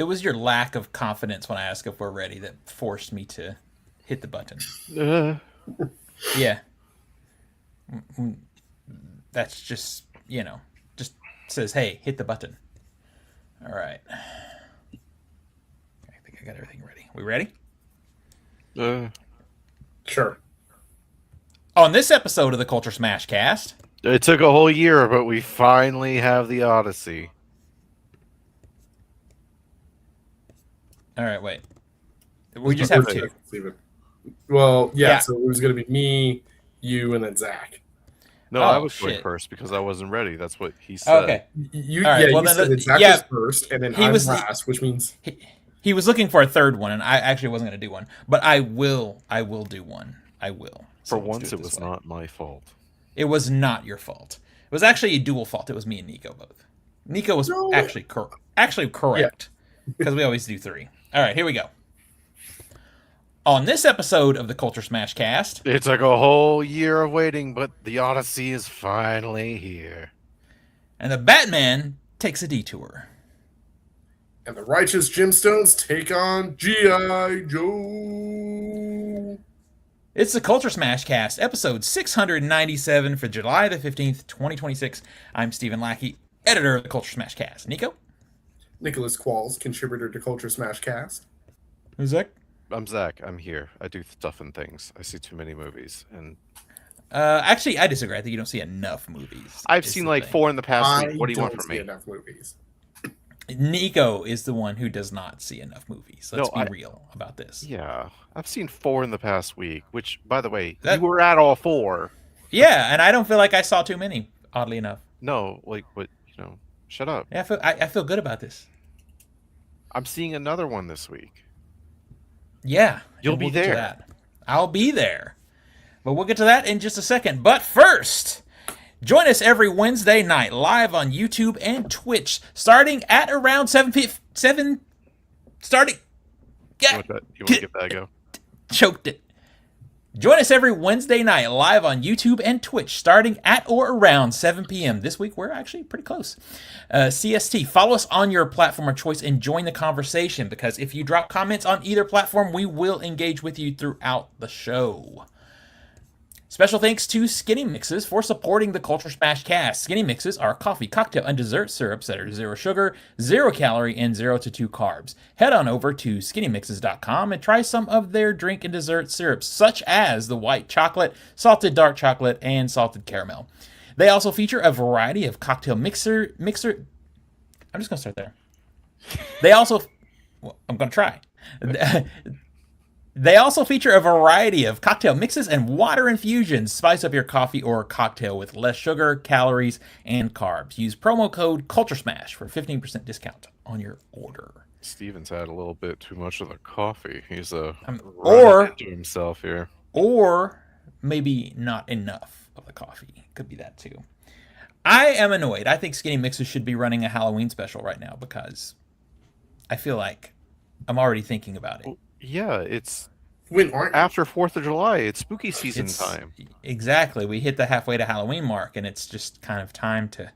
was your lack of confidence when I asked if we're ready that forced me to hit the button. Uh, Yeah, that's just just says, "Hey, hit the button." All right, I think I got everything ready. We ready? uh, Sure. On this episode of the Culture Smash Cast, it took a whole year, but we finally have the Odyssey. all right, wait, we just have two. Well, yeah, Yeah. so it was going to be me, you, and then Zach. No, I Oh, was going shit. first because I wasn't ready. That's what he said. Okay. You, All right, yeah, well, you then said that Zach yeah, was first, and then he I'm was- last, which means He was looking for a third one, and I actually wasn't going to do one, but I will do one. I will. So For let's once, do it this was way. not my fault. It was not your fault. It was actually a dual fault. It was me and Nico both. Nico was No. actually correct because we always do three. All right, here we go. On this episode of the Culture Smash Cast, It took a whole year of waiting, but the Odyssey is finally here. and the Batman takes a detour. and the Righteous Gemstones take on G.I. Joe. It's the Culture Smash Cast, episode 697 for July the 15th, 2026. I'm Stephen Lackey, editor of the Culture Smash Cast. Nico? Nicholas Qualls, contributor to Culture Smash Cast. Who's Zach? I'm Zach. I'm here. I do stuff and things. I see too many movies, and Actually, I disagree. I think you don't see enough movies. I've is seen the like thing. 4 in the past I week. What do you want don't from see me? enough movies. Nico is the one who does not see enough movies. Let's No, be real about this. Yeah, I've seen 4 in the past week. Which, by the way, That- you were at all 4. Yeah, and I don't feel like I saw too many, oddly enough. No, like what? Shut up. Yeah, I feel good about this. I'm seeing another one this week. Yeah. You'll and be get to there. that. I'll be there. But we'll get to that in just a second. But first, join us every Wednesday night live on YouTube and Twitch, starting at around 7 starting. You want to give that a go? Choked it. Join us every Wednesday night live on YouTube and Twitch, starting at or around 7 p.m. This week, we're actually pretty close. CST. Follow us on your platform of choice and join the conversation, because if you drop comments on either platform, we will engage with you throughout the show. Special thanks to Skinny Mixes for supporting the Culture Smash Cast. Skinny Mixes are coffee, cocktail, and dessert syrups that are 0 sugar, 0 calorie, and 0 to 2 carbs. Head on over to skinnymixes.com and try some of their drink and dessert syrups, such as the white chocolate, salted dark chocolate, and salted caramel. They also feature a variety of cocktail mixer. I'm just going to start there. They also... Well, I'm going to try. They also feature a variety of cocktail mixes and water infusions. Spice up your coffee or cocktail with less sugar, calories, and carbs. Use promo code CULTURESMASH for 15% discount on your order. Steven's had a little bit too much of the coffee. He's running or- into himself here. Or maybe not enough of the coffee. Could be that too. I am annoyed. I think Skinny Mixes should be running a Halloween special right now, because I feel like I'm already thinking about it. Yeah, it's When aren't after 4th of July. It's spooky season It's- time. Exactly. We hit the halfway to Halloween mark, and it's just kind of time to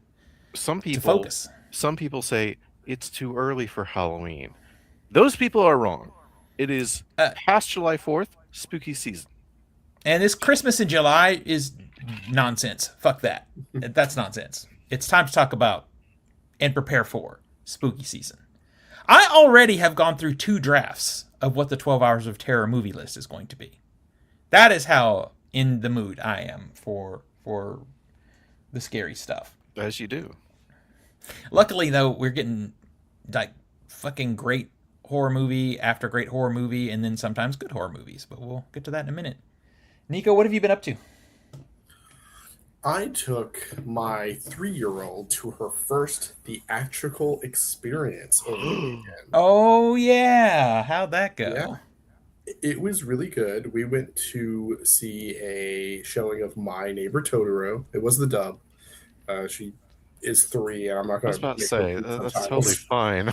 Some people focus. Some people say it's too early for Halloween. Those people are wrong. It is past July 4th, spooky season. And this Christmas in July is nonsense. Fuck that. That's nonsense. It's time to talk about and prepare for spooky season. I already have gone through 2 drafts of what the 12 Hours of Terror movie list is going to be. That is how in the mood I am for the scary stuff. As you do. Luckily, though, we're getting like fucking great horror movie after great horror movie, and then sometimes good horror movies. But we'll get to that in a minute. Nico, what have you been up to? I took my 3-year-old to her first theatrical experience over the weekend. Oh, yeah. How'd that go? Yeah. It was really good. We went to see a showing of My Neighbor Totoro. It was the dub. She is 3, and I'm not I going was about to say, that's totally fine.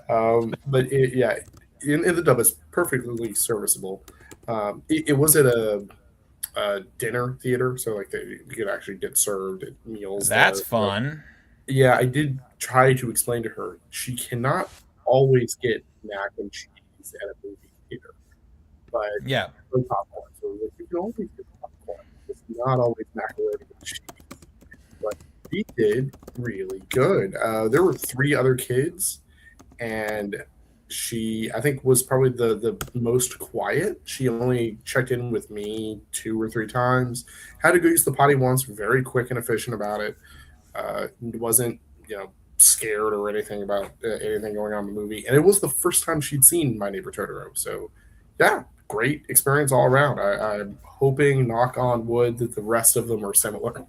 But in the dub, it's perfectly serviceable. It was at a dinner theater, so like you could actually get served at meals. That's there. fun. Yeah, I did try to explain to her she cannot always get mac and cheese at a movie theater, but Yeah. no popcorn. So like, you can always get popcorn. It's not always macaroni and cheese, but we did really good. There were three other kids, and she I think was probably the most quiet. She only checked in with me two or three times. Had to go use the potty once. Very quick and efficient about it. Wasn't scared or anything about anything going on in the movie. And it was the first time she'd seen My Neighbor Totoro. So yeah, great experience all around. I'm hoping, knock on wood, that the rest of them are similar.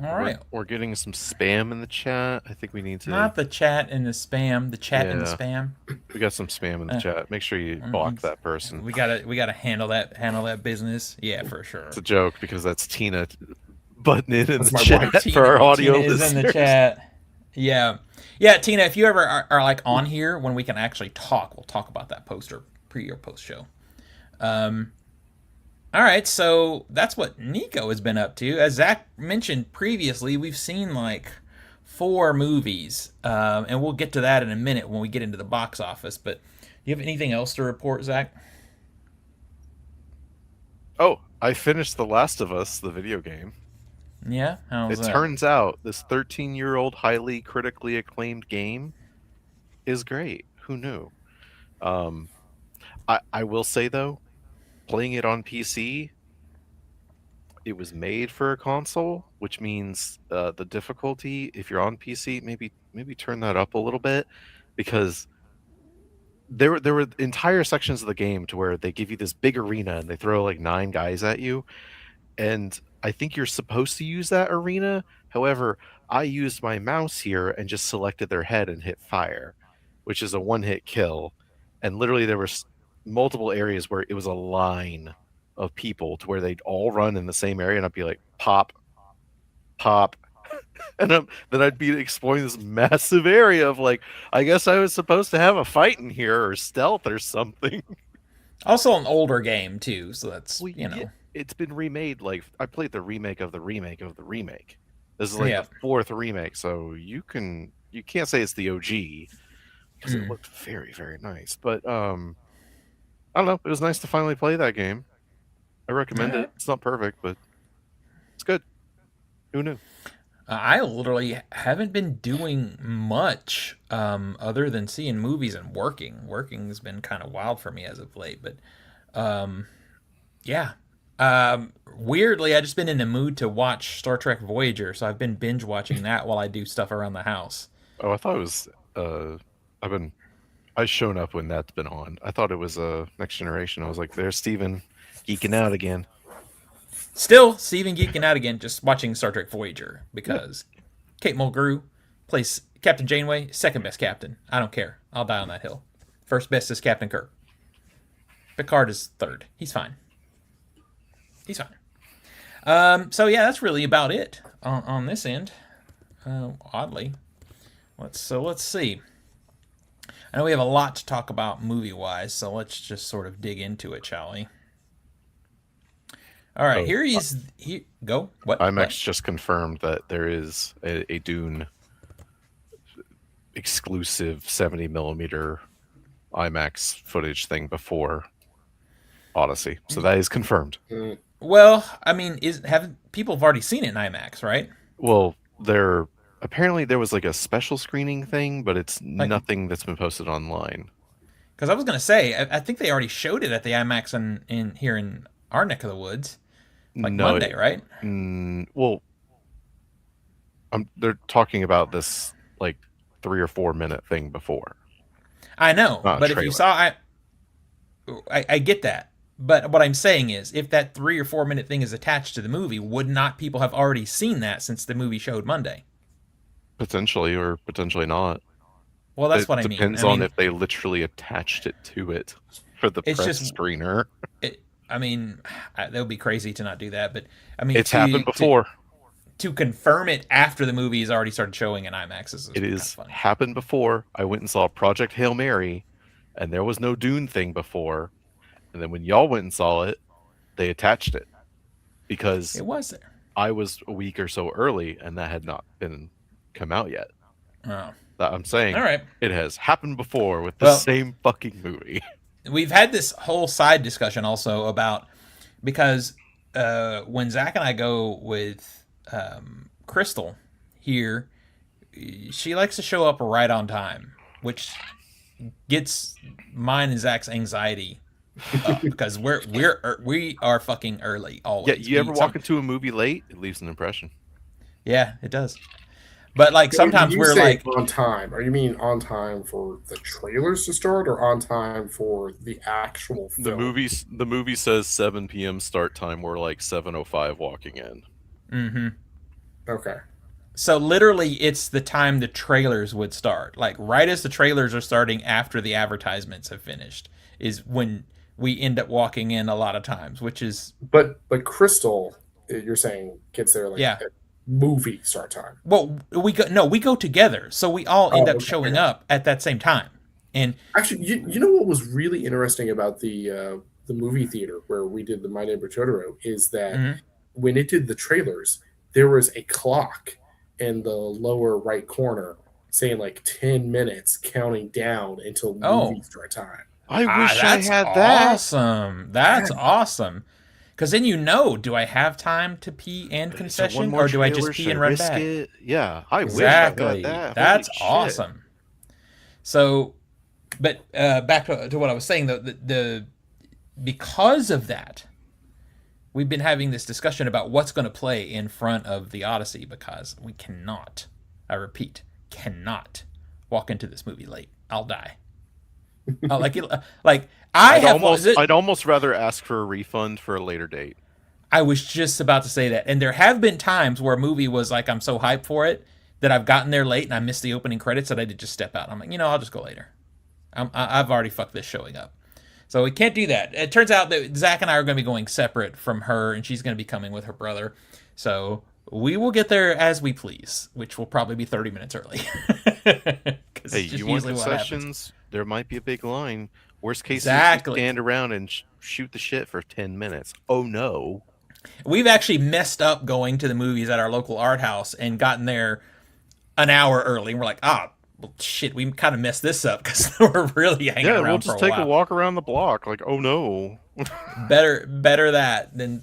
All right. We're getting some spam in the chat. I think we need to. Not the chat and the spam. The chat and the spam. We got some spam in the chat. Make sure you block that person. We gotta handle that business. Yeah, for sure. It's a joke because that's Tina butting it in That's the my chat wife. for our audio Tina is listeners. in the chat. Yeah, yeah. Tina, if you ever are like on here when we can actually talk, we'll talk about that poster pre or post show. All right, so that's what Nico has been up to. As Zach mentioned previously, we've seen like 4 movies, and we'll get to that in a minute when we get into the box office. But do you have anything else to report, Zach? Oh, I finished The Last of Us, the video game. Yeah, how's It that? turns out this 13-year-old highly critically acclaimed game is great. Who knew? I will say though, playing it on PC, it was made for a console, which means the difficulty, if you're on PC, maybe turn that up a little bit, because there were entire sections of the game to where they give you this big arena and they throw like 9 guys at you, and I think you're supposed to use that arena. However, I used my mouse here and just selected their head and hit fire, which is a one-hit kill. And literally there were multiple areas where it was a line of people to where they'd all run in the same area, and I'd be like, pop, pop. And then I'd be exploring this massive area of like, I guess I was supposed to have a fight in here or stealth or something. Also an older game too, so that's Well, yeah, it's been remade. Like, I played the remake of the remake of the remake. This is like the 4th remake, so you can't say it's the OG because it looked very, very nice. But I don't know. It was nice to finally play that game. I recommend it. It's not perfect, but it's good. Who knew? I literally haven't been doing much other than seeing movies and working. Working has been kind of wild for me as of late, but yeah. Weirdly, I've just been in the mood to watch Star Trek Voyager, so I've been binge watching that while I do stuff around the house. Oh, I thought it was. I've shown up when that's been on. I thought it was Next Generation. I was like, there's Steven geeking out again. Still, Steven geeking out again, just watching Star Trek Voyager because Kate Mulgrew plays Captain Janeway, second best captain. I don't care. I'll die on that hill. First best is Captain Kirk. Picard is third. He's fine. He's fine. So yeah, that's really about it on this end. Oddly, let's see. I know we have a lot to talk about movie wise, so let's just sort of dig into it, shall we? All right, go. What? IMAX just confirmed that there is a Dune exclusive 70mm IMAX footage thing before Odyssey, so that is confirmed. Well, I mean, people have already seen it in IMAX, right? Well, apparently there was like a special screening thing, but it's nothing that's been posted online. Because I was gonna say, I think they already showed it at the IMAX in here in our neck of the woods, Monday, right? Well, they're talking about this like 3 or 4 minute thing before. I know, but if you saw, I get that. But what I'm saying is, if that 3 or 4 minute thing is attached to the movie, would not people have already seen that since the movie showed Monday? Potentially, or potentially not. Well, that's what I mean. It depends on if they literally attached it to it for the press screener. That would be crazy to not do that. But I mean, it's happened before. To confirm it after the movie has already started showing in IMAX. It has happened before. I went and saw Project Hail Mary, and there was no Dune thing before. And then when y'all went and saw it, they attached it because it was there. I was a week or so early, and that had not come out yet. Oh. I'm saying All right. it has happened before with the Well, same fucking movie. we've had this whole side discussion also about because when Zach and I go with Crystal here, she likes to show up right on time, which gets mine and Zach's anxiety up because we are fucking early always. Yeah, you ever walk into a movie late? It leaves an impression. Yeah, it does. But like So when sometimes you we're say like on time, are you mean on time for the trailers to start, or on time for the actual film? The movie says 7 p.m. start time. We're like 7:05 walking in. mm-hmm. Okay. So literally it's the time the trailers would start. Like right as the trailers are starting after the advertisements have finished is when we end up walking in a lot of times, which is But Crystal, you're saying gets there like yeah. at movie start time. Well, we go together, so we all end up Okay. showing up at that same time. And Actually, you know what was really interesting about the movie theater where we did the My Neighbor Totoro is that mhm. when it did the trailers, there was a clock in the lower right corner saying like 10 minutes counting down until movie start time. I wish I that's had that. awesome. That's awesome. Because then do I have time to pee and concession, or do I just pee and run back? Yeah, I Exactly. wish I had that. That's Holy shit. awesome. So, but back to what I was saying, though, the because of that, we've been having this discussion about what's going to play in front of the Odyssey because we cannot, I repeat, cannot walk into this movie late. I'll die. I'd almost rather ask for a refund for a later date. I was just about to say that. And there have been times where a movie was like, I'm so hyped for it that I've gotten there late and I missed the opening credits that I did just step out. I'm like, I'll just go later. I've already fucked this showing up. So we can't do that. It turns out that Zach and I are going to be going separate from her, and she's going to be coming with her brother. So we will get there as we please, which will probably be 30 minutes early. Hey, you want concessions? There might be a big line. Worst case, exactly. You stand around and shoot the shit for 10 minutes. Oh, no. We've actually messed up going to the movies at our local art house and gotten there an hour early. And we're like, well, shit, we kind of messed this up because we're really hanging around. Yeah, we'll just take a walk around the block. Like, oh no. better that than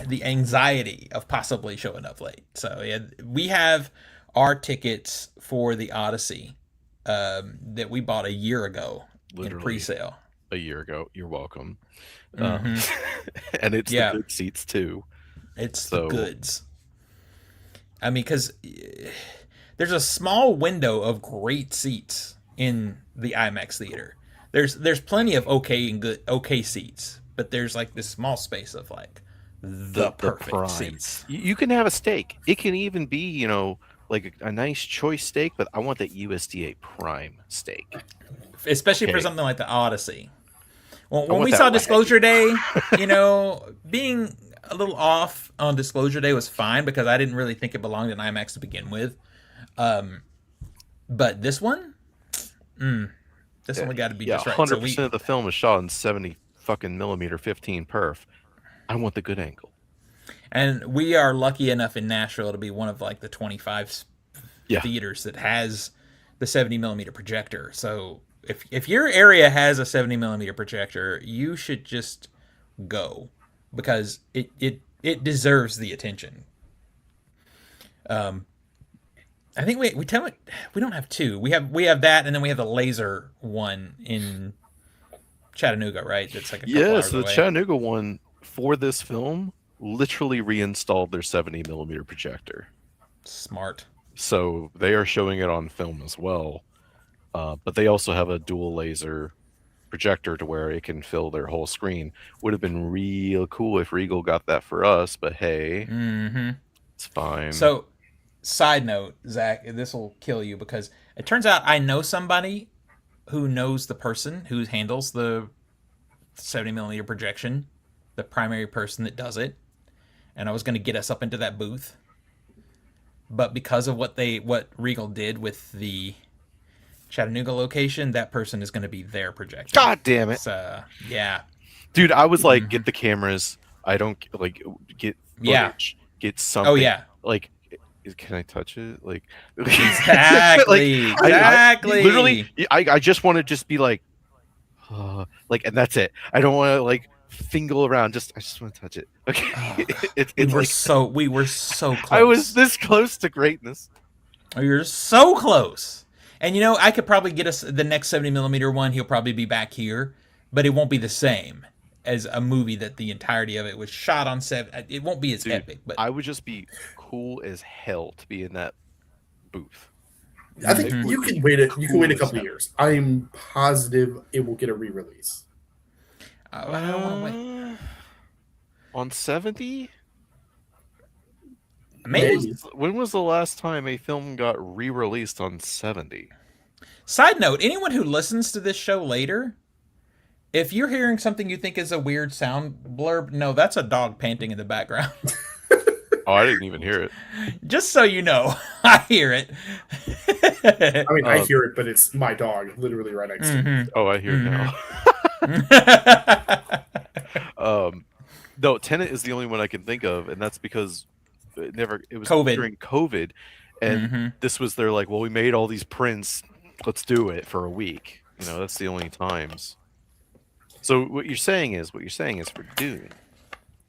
the anxiety of possibly showing up late. So yeah, we have our tickets for the Odyssey that we bought a year ago. Literally in pre-sale. A year ago. You're welcome. Mm-hmm. And it's the good seats too. It's the goods. I mean, because there's a small window of great seats in the IMAX theater. There's plenty of okay seats, but there's like this small space of like the perfect seats. You can have a steak. It can even be, like a nice choice steak, but I want that USDA Prime steak. Especially for something like the Odyssey. Well, when we saw Disclosure Day, being a little off on Disclosure Day was fine because I didn't really think it belonged in IMAX to begin with. But this one, one got to be just right. 100% of the film is shot in 70 fucking millimeter 15 perf. I want the good angle. And we are lucky enough in Nashville to be one of like the 25 theaters that has the 70 millimeter projector. So if your area has a 70 millimeter projector, you should just go because it deserves the attention. I think we don't have two. We have that, and then we have the laser one in Chattanooga, right? That's like a couple hours away. Chattanooga one for this film literally reinstalled their 70 millimeter projector. Smart. So they are showing it on film as well, but they also have a dual laser projector to where it can fill their whole screen. Would have been real cool if Regal got that for us, but hey, it's fine. So. Side note, Zach, this will kill you because it turns out I know somebody who knows the person who handles the 70 millimeter projection, the primary person that does it, and I was going to get us up into that booth, but because of what Regal did with the Chattanooga location, that person is going to be their projector. God damn it! Yeah, dude, I was like, get the cameras. I don't like get footage, get something. Oh yeah, like. can I touch it? Like, Exactly. Exactly. Literally, I just want to just be like, like, and that's it. I don't want to like fingle around. I just want to touch it. Okay, Oh, God. it's like We were so close. I was this close to greatness. Oh, you're so close. And you know, I could probably get us the next 70mm one. He'll probably be back here, but it won't be the same as a movie that the entirety of it was shot on seven. It won't be as Dude, epic, but I would just be cool as hell to be in that booth. I think Mhm. you can wait it. You can wait a Cool as couple hell. years. I'm positive it will get a re-release. I don't want to wait. On 70? Maybe. When was the last time a film got re-released on 70? Side note: anyone who listens to this show later, if you're hearing something you think is a weird sound blurb, no, that's a dog panting in the background. Oh, I didn't even hear it. Just so you know, I hear it. I mean, I hear it, but it's my dog literally right next to me. Oh, I hear it now. No, Tenet is the only one I can think of, and that's because it was COVID. during COVID, and this was their like, well, we made all these prints, let's do it for a week. You know, that's the only times. So what you're saying is for Dune.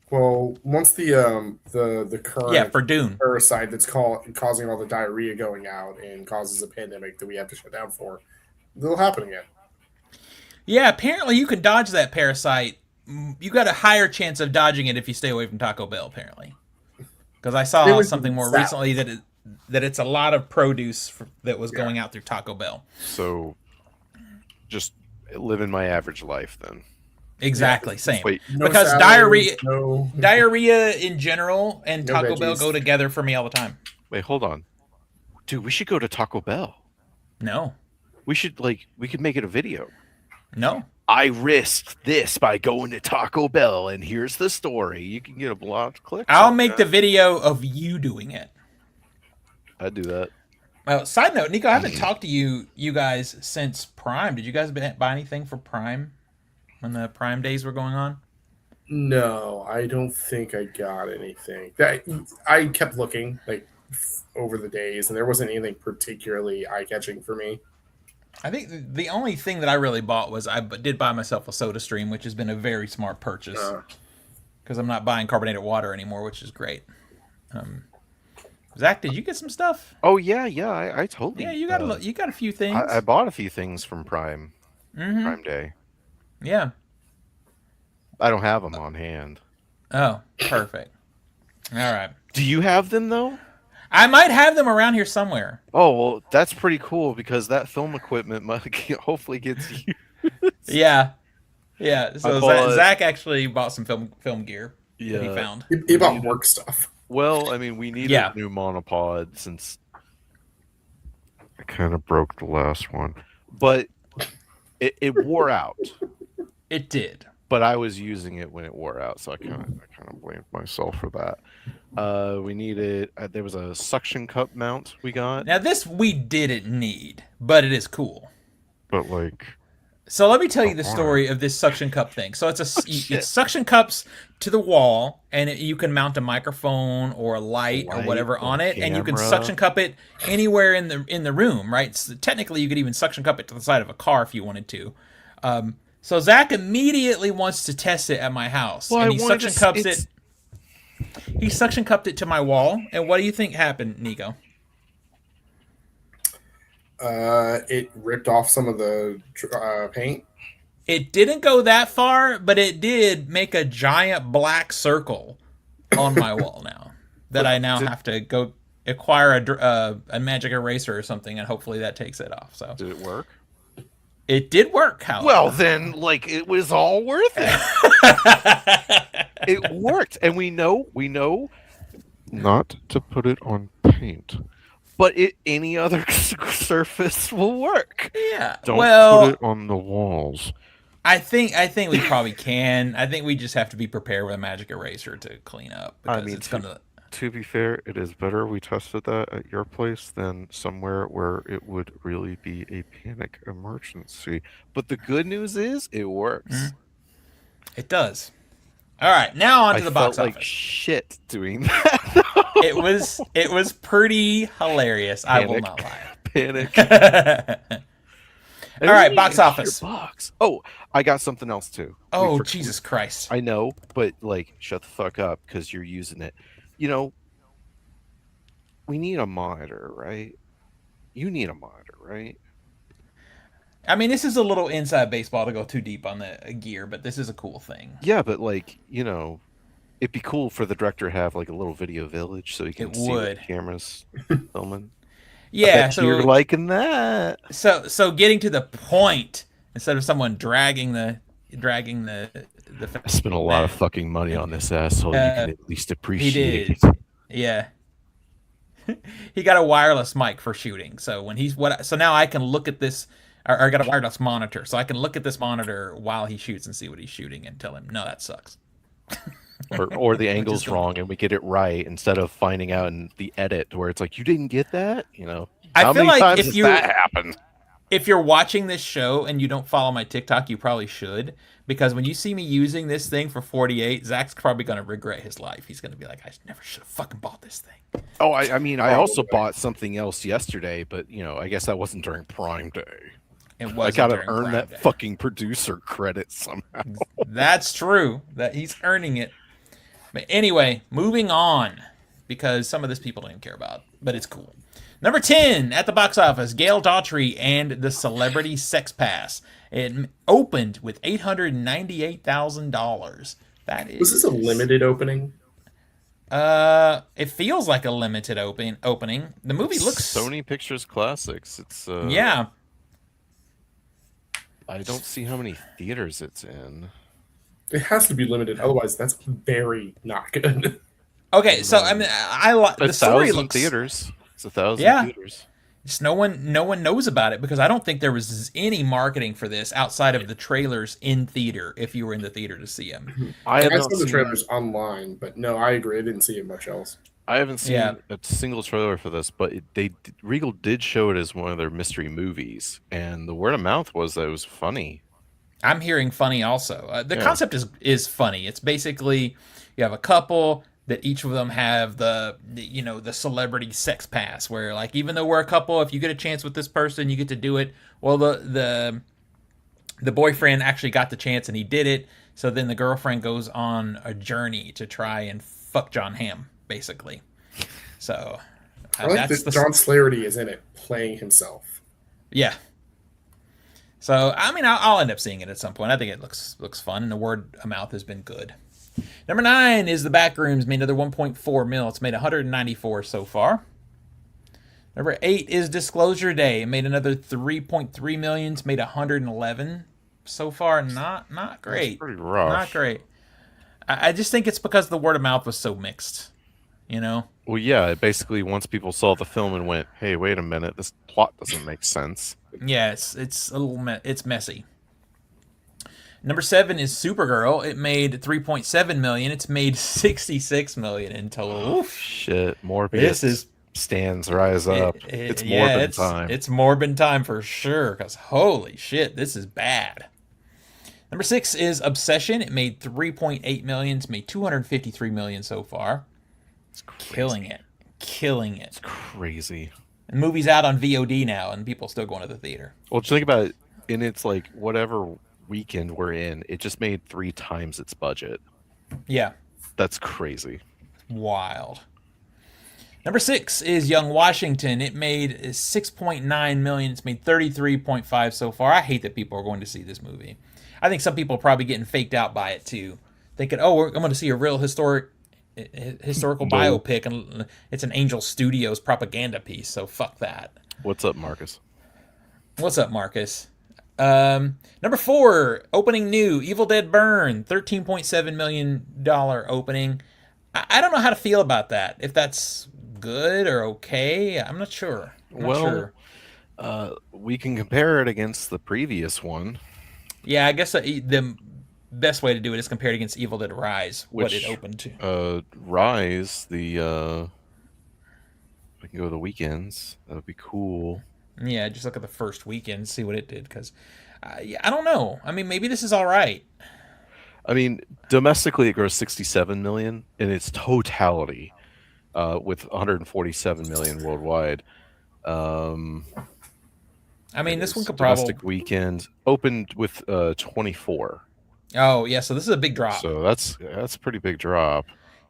Well, once the current for Dune. parasite that's causing all the diarrhea going out and causes a pandemic that we have to shut down for, it'll happen again. Yeah, apparently you can dodge that parasite. You got a higher chance of dodging it if you stay away from Taco Bell, apparently. Because I saw something more recently that it's a lot of produce that was going out through Taco Bell. So just living my average life then. Exactly, same. Wait, because salad, diarrhea in general and No Taco Bell veggies. go together for me all the time. wait, hold on. Dude, we should go to Taco Bell. No. We could make it a video. No. I risked this by going to Taco Bell, and here's the story. You can get a lot of clicks. I'll make the video of you doing it. I'd do that. Well, side note, Nico, I haven't talked to you guys since Prime. Did you guys buy anything for Prime when the Prime days were going on? No, I don't think I got anything. I kept looking over the days, and there wasn't anything particularly eye-catching for me. I think the only thing that I really bought was I did buy myself a Soda Stream, which has been a very smart purchase because I'm not buying carbonated water anymore, which is great. Zach, did you get some stuff? Oh yeah, I totally. Yeah, you got a few things. I bought a few things from Prime. Prime Day. Yeah. I don't have them on hand. Oh, perfect. All right. Do you have them though? I might have them around here somewhere. Oh well, that's pretty cool because that film equipment hopefully gets you. Yeah. So Zach actually bought some film gear that he Yeah. found. He bought work stuff. Well, I mean, we need a new monopod since I kind of broke the last one, but it wore out. It did. But I was using it when it wore out, so I kind of blamed myself for that. We needed. There was a suction cup mount we got. Now this we didn't need, but it is cool. But like, so let me tell you the story of this suction cup thing. So it's it's suction cups to the wall, and you can mount a microphone or a light or whatever on it, and you can suction cup it anywhere in the room. Right? So technically, you could even suction cup it to the side of a car if you wanted to. So Zach immediately wants to test it at my house, and he suction cups it. He suction cupped it to my wall, and what do you think happened, Nico? It ripped off some of the paint. It didn't go that far, but it did make a giant black circle on my wall now that I now have to go acquire a magic eraser or something, and hopefully that takes it off. So did it work? It did work, however. Well, then, like, it was all worth it. It worked, and we know not to put it on paint, but any other surface will work. Yeah. Don't put it on the walls. I think we probably can. I think we just have to be prepared with a magic eraser to clean up. I mean, to be fair, it is better we tested that at your place than somewhere where it would really be a panic emergency. But the good news is it works. It does. All right, now on I to the felt box like office. shit doing that. It was pretty hilarious. I will Panic. not lie. Panic. It All was right, only box office. $800. Oh, I got something else too. Oh, Jesus Christ. I know, but like, shut the fuck up because you're using it. You know, we need a monitor, right? You need a monitor, right? I mean, this is a little inside baseball to go too deep on the gear, but this is a cool thing. Yeah, but like, it'd be cool for the director to have like a little video village so you can It see what would. the camera's filming. I Yeah, bet you're liking that. so getting to the point instead of someone dragging the I spent a lot of fucking money on this asshole. You can at least he appreciate did. it. Yeah. He got a wireless mic for shooting. So when so now I can look at this or I got a wireless monitor. So I can look at this monitor while he shoots and see what he's shooting and tell him, "No, that sucks." Or the angle's wrong and we get it right instead of finding out in the edit where it's like you didn't get that. I How feel many like times if has you that happened? if you're watching this show and you don't follow my TikTok, you probably should. Because when you see me using this thing for 48, Zach's probably going to regret his life. He's going to be like, I never should have fucking bought this thing. Oh, I mean, I also bought something else yesterday, but I guess that wasn't during Prime Day. It I wasn't gotta during earn Prime that Day. fucking producer credit somehow. That's true. That he's earning it. But anyway, moving on. Because some of this people don't even care about. But it's cool. Number 10 at the box office, Gail Daughtry and the Celebrity Sex Pass. It opened with $898,000. That is. Was this a limited opening? It feels like a limited opening. The movie looks Sony Pictures Classics. It's yeah. I don't see how many theaters it's in. It has to be limited, otherwise that's very not good. Okay, so I mean, I like the story 1,000 looks. theaters. It's 1,000 Yeah. theaters. Just no one knows about it because I don't think there was any marketing for this outside of the trailers in theater. If you were in the theater to see them, I have I not saw the seen, trailers online, but no, I agree. I didn't see it much else. I haven't seen Yeah. a single trailer for this, but Regal did show it as one of their mystery movies, and the word of mouth was that it was funny. I'm hearing funny also. The Yeah. concept is funny. It's basically you have a couple that each of them have the celebrity sex pass where like even though we're a couple, if you get a chance with this person, you get to do it. Well, the boyfriend actually got the chance and he did it. So then the girlfriend goes on a journey to try and fuck John Hamm, basically. So I like that's that John Slarity is in it, playing himself. Yeah. So I mean, I'll end up seeing it at some point. I think it looks fun, and the word of mouth has been good. Number 9 is The Backrooms, made another 1.4 mil. It's made 194 so far. Number 8 is Disclosure Day. It made another 3.3 million. It's made 111 so far. Not great. That's pretty rough. Not great. I just think it's because the word of mouth was so mixed. Well, yeah, basically once people saw the film and went, "Hey, wait a minute, this plot doesn't make sense." Yeah, it's a little it's messy. Number 7 is Supergirl. It made 3.7 million. It's made 66 million in total. Oof. Shit, Morbius. This is stands rise up. It's yeah, Morbin time. It's Morbin time for sure. Because holy shit, this is bad. Number 6 is Obsession. It made 3.8 million. It's made 253 million so far. It's crazy. Killing it. It's crazy. And the movie's out on VOD now, and people still going to the theater. Well, just think about it. And it's like whatever weekend we're in, it just made 3 times its budget. Yeah. That's crazy. Wild. Number 6 is Young Washington. It made 6.9 million. It's made 33.5 so far. I hate that people are going to see this movie. I think some people are probably getting faked out by it too, thinking, "Oh, I'm going to see a real historical biopic," and it's an Angel Studios propaganda piece. So fuck that. What's up, Marcus? What's up, Marcus? Number 4, opening new, Evil Dead Burn, $13.7 million opening. I don't know how to feel about that. If that's good or okay, I'm not sure. We can compare it against the previous one. Yeah, I guess the best way to do it is compared against Evil Dead Rise, what it opened to. Rise, we can go to the weekends. That would be cool. Yeah, just look at the first weekend, see what it did, because I don't know. I mean, maybe this is all right. I mean, domestically it grossed 67 million in its totality, with 147 million worldwide. I mean, this one could probably. Domestic weekend opened with 24. Oh yeah, so this is a big drop. So that's a pretty big drop.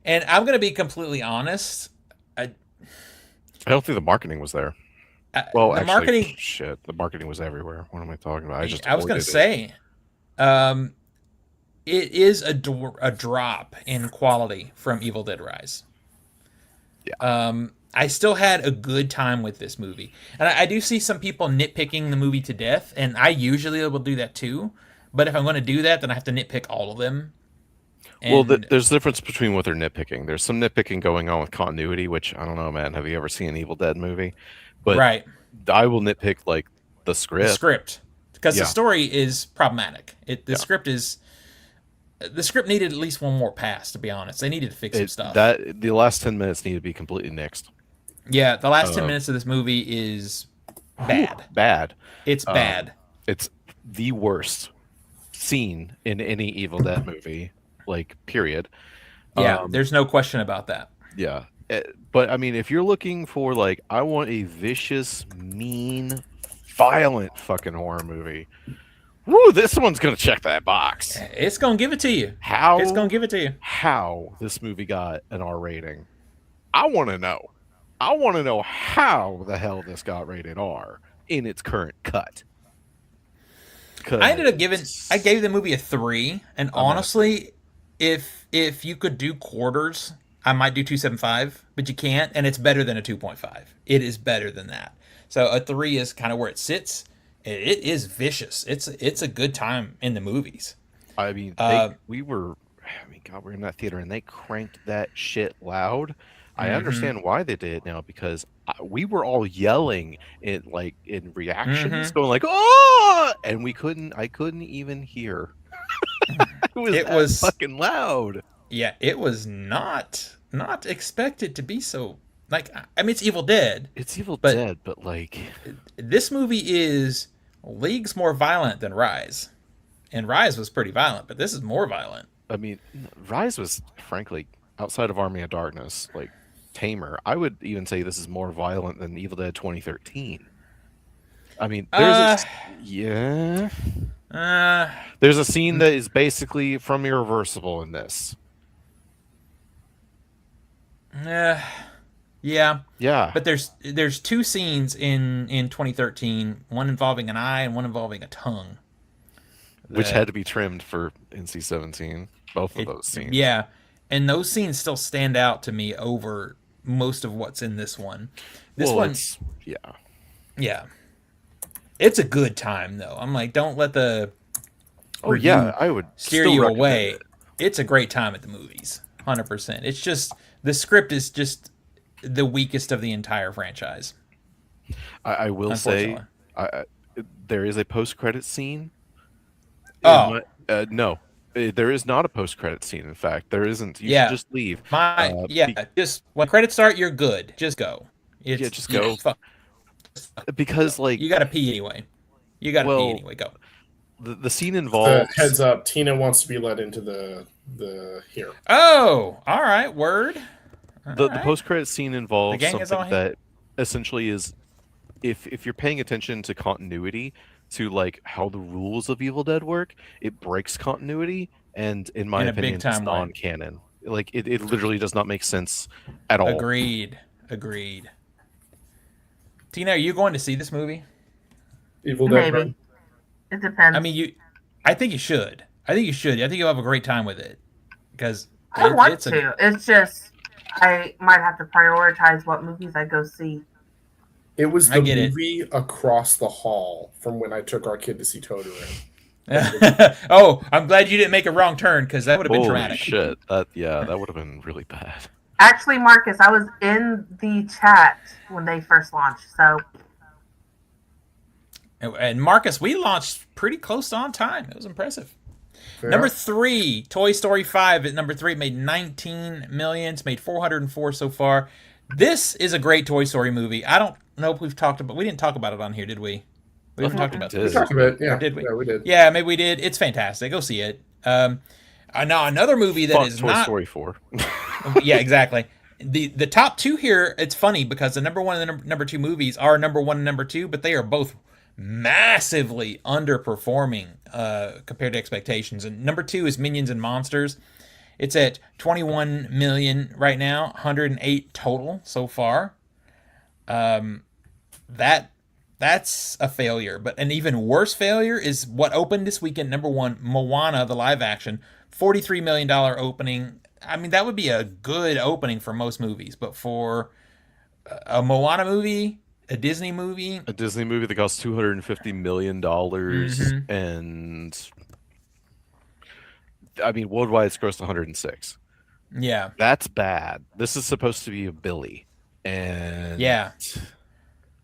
And I'm gonna be completely honest. I don't think the marketing was there. Well, the marketing. Shit, the marketing was everywhere. What am I talking about? I was gonna say, it is a drop in quality from Evil Dead Rise. Yeah. I still had a good time with this movie, and I do see some people nitpicking the movie to death, and I usually will do that too. But if I'm going to do that, then I have to nitpick all of them. And well, there's a difference between what they're nitpicking. There's some nitpicking going on with continuity, which I don't know, man. Have you ever seen an Evil Dead movie? But right. I will nitpick like the script. Because the story is problematic. The script needed at least one more pass. To be honest, they needed to fix some stuff. The last 10 minutes need to be completely nixed. Yeah, the last 10 minutes of this movie is bad. Bad. It's bad. It's the worst scene in any Evil Dead movie, like, period. Yeah, there's no question about that. Yeah. But, I mean, if you're looking for, like, I want a vicious, mean, violent fucking horror movie, woo, this one's going to check that box. It's going to give it to you. It's going to give it to you. How this movie got an R rating. I want to know. I want to know how the hell this got rated R in its current cut. I gave the movie a 3, and honestly, if you could do quarters, I might do 2.75, but you can't, and it's better than a 2.5. It is better than that. So a 3 is kind of where it sits. It is vicious. It's a good time in the movies. I mean, we were in that theater, and they cranked that shit loud. I understand why they did it now, because we were all yelling in reactions, going like, "Oh!" and I couldn't even hear. it was fucking loud. Yeah, it was not expected to be so. Like, I mean, it's Evil Dead. It's Evil Dead, but like, this movie is leagues more violent than Rise, and Rise was pretty violent, but this is more violent. I mean, Rise was, frankly, outside of Army of Darkness, like, tamer. I would even say this is more violent than Evil Dead 2013. I mean, there's there's a scene that is basically from Irreversible in this. Yeah. But there's 2 scenes in 2013, one involving an eye and one involving a tongue, which had to be trimmed for NC-17. Both of those scenes. Yeah, and those scenes still stand out to me over most of what's in this one. Yeah. It's a good time though. I'm like, don't let the I would steer you away. It's a great time at the movies, 100%. It's just the script is just the weakest of the entire franchise. I will say, there is a post-credit scene. Oh no. There is not a post-credit scene. In fact, there isn't. You should just leave. Just when credits start, you're good. Just go. Just go. Because like, you gotta pee anyway. Pee anyway. Go. The scene involves. Heads up, Tina wants to be let into the here. Oh, all right. Word. The post-credit scene involves something that essentially is, if you're paying attention to continuity, to like how the rules of Evil Dead work, it breaks continuity, and in my opinion, it's non-canon. Like, it literally does not make sense at all. Agreed. Tina, are you going to see this movie? Evil Dead. Maybe. It depends. I mean, I think you should. I think you'll have a great time with it, because I want to. It's just I might have to prioritize what movies I go see. It was the movie across the hall from when I took our kid to see Totoro. Oh, I'm glad you didn't make a wrong turn, because that would have been dramatic. Shit. That would have been really bad. Actually, Marcus, I was in the chat when they first launched, so. And Marcus, we launched pretty close on time. It was impressive. Fair. Number 3, Toy Story 5 at number 3. It made 19 million. It's made 404 so far. This is a great Toy Story movie. I don't know if we didn't talk about it on here, did we? We haven't talked about this. We talked about it, yeah. Or did we? Yeah, we did. Yeah, maybe we did. It's fantastic. Go see it. Now another movie that Fuck is Toy not. Story 4. Yeah, exactly. The top two here, it's funny because the number one and the number two movies are number one and number two, but they are both massively underperforming compared to expectations. And number two is Minions and Monsters. It's at 21 million right now, 108 total so far. That's a failure. But an even worse failure is what opened this weekend. Number one, Moana, the live action, $43 million opening. I mean, that would be a good opening for most movies, but for a Moana movie, a Disney movie, A Disney movie that cost $250 million, and I mean, worldwide it's grossed 106. yeah, That's bad. This is supposed to be a Billy, and yeah.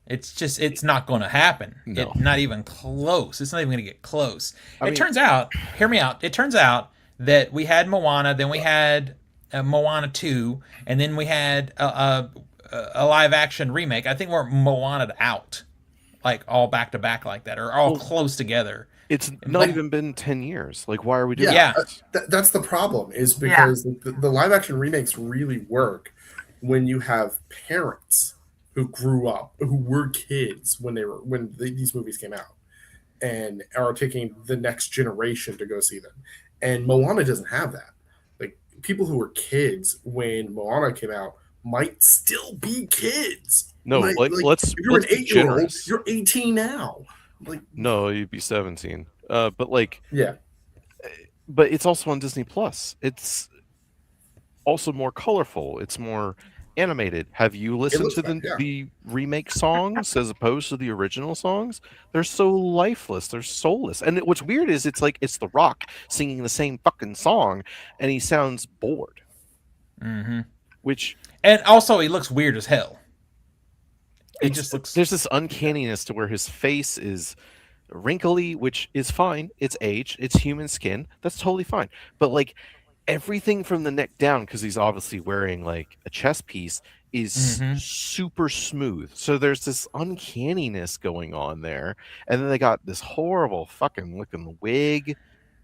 It's not going to happen. No. Not even close. It's not even going to get close. I mean- turns out, hear me out. It turns out that we had Moana, then we had Moana 2, and then we had a live action remake. I think we're Moana out, like all back to back like that, or all close together. it's not even been 10 years. Like, why are we doing Yeah. this? That's the problem, is because the live action remakes really work when you have parents who grew up, who were kids when these movies came out, and are taking the next generation to go see them. And Moana doesn't have that. Like, people who were kids when Moana came out might still be kids. No, Like, let's if you're an be 8-year-old, generous. you're 18 now. Like, No, you'd be 17. But like, yeah, but it's also on Disney Plus. It's also more colorful. It's more animated. Have you listened looks to fun, yeah. the remake songs as opposed to the original songs? They're so lifeless. They're soulless. And what's weird is it's like it's The Rock singing the same fucking song, and he sounds bored. Mm-hmm. Which And also, he looks weird as hell. He it's- just looks. there's this uncanniness to where his face is wrinkly, which is fine. It's age. It's human skin. That's totally fine. But like everything from the neck down, because he's obviously wearing like a chest piece, is super smooth. So there's this uncanniness going on there. And then they got this horrible fucking looking wig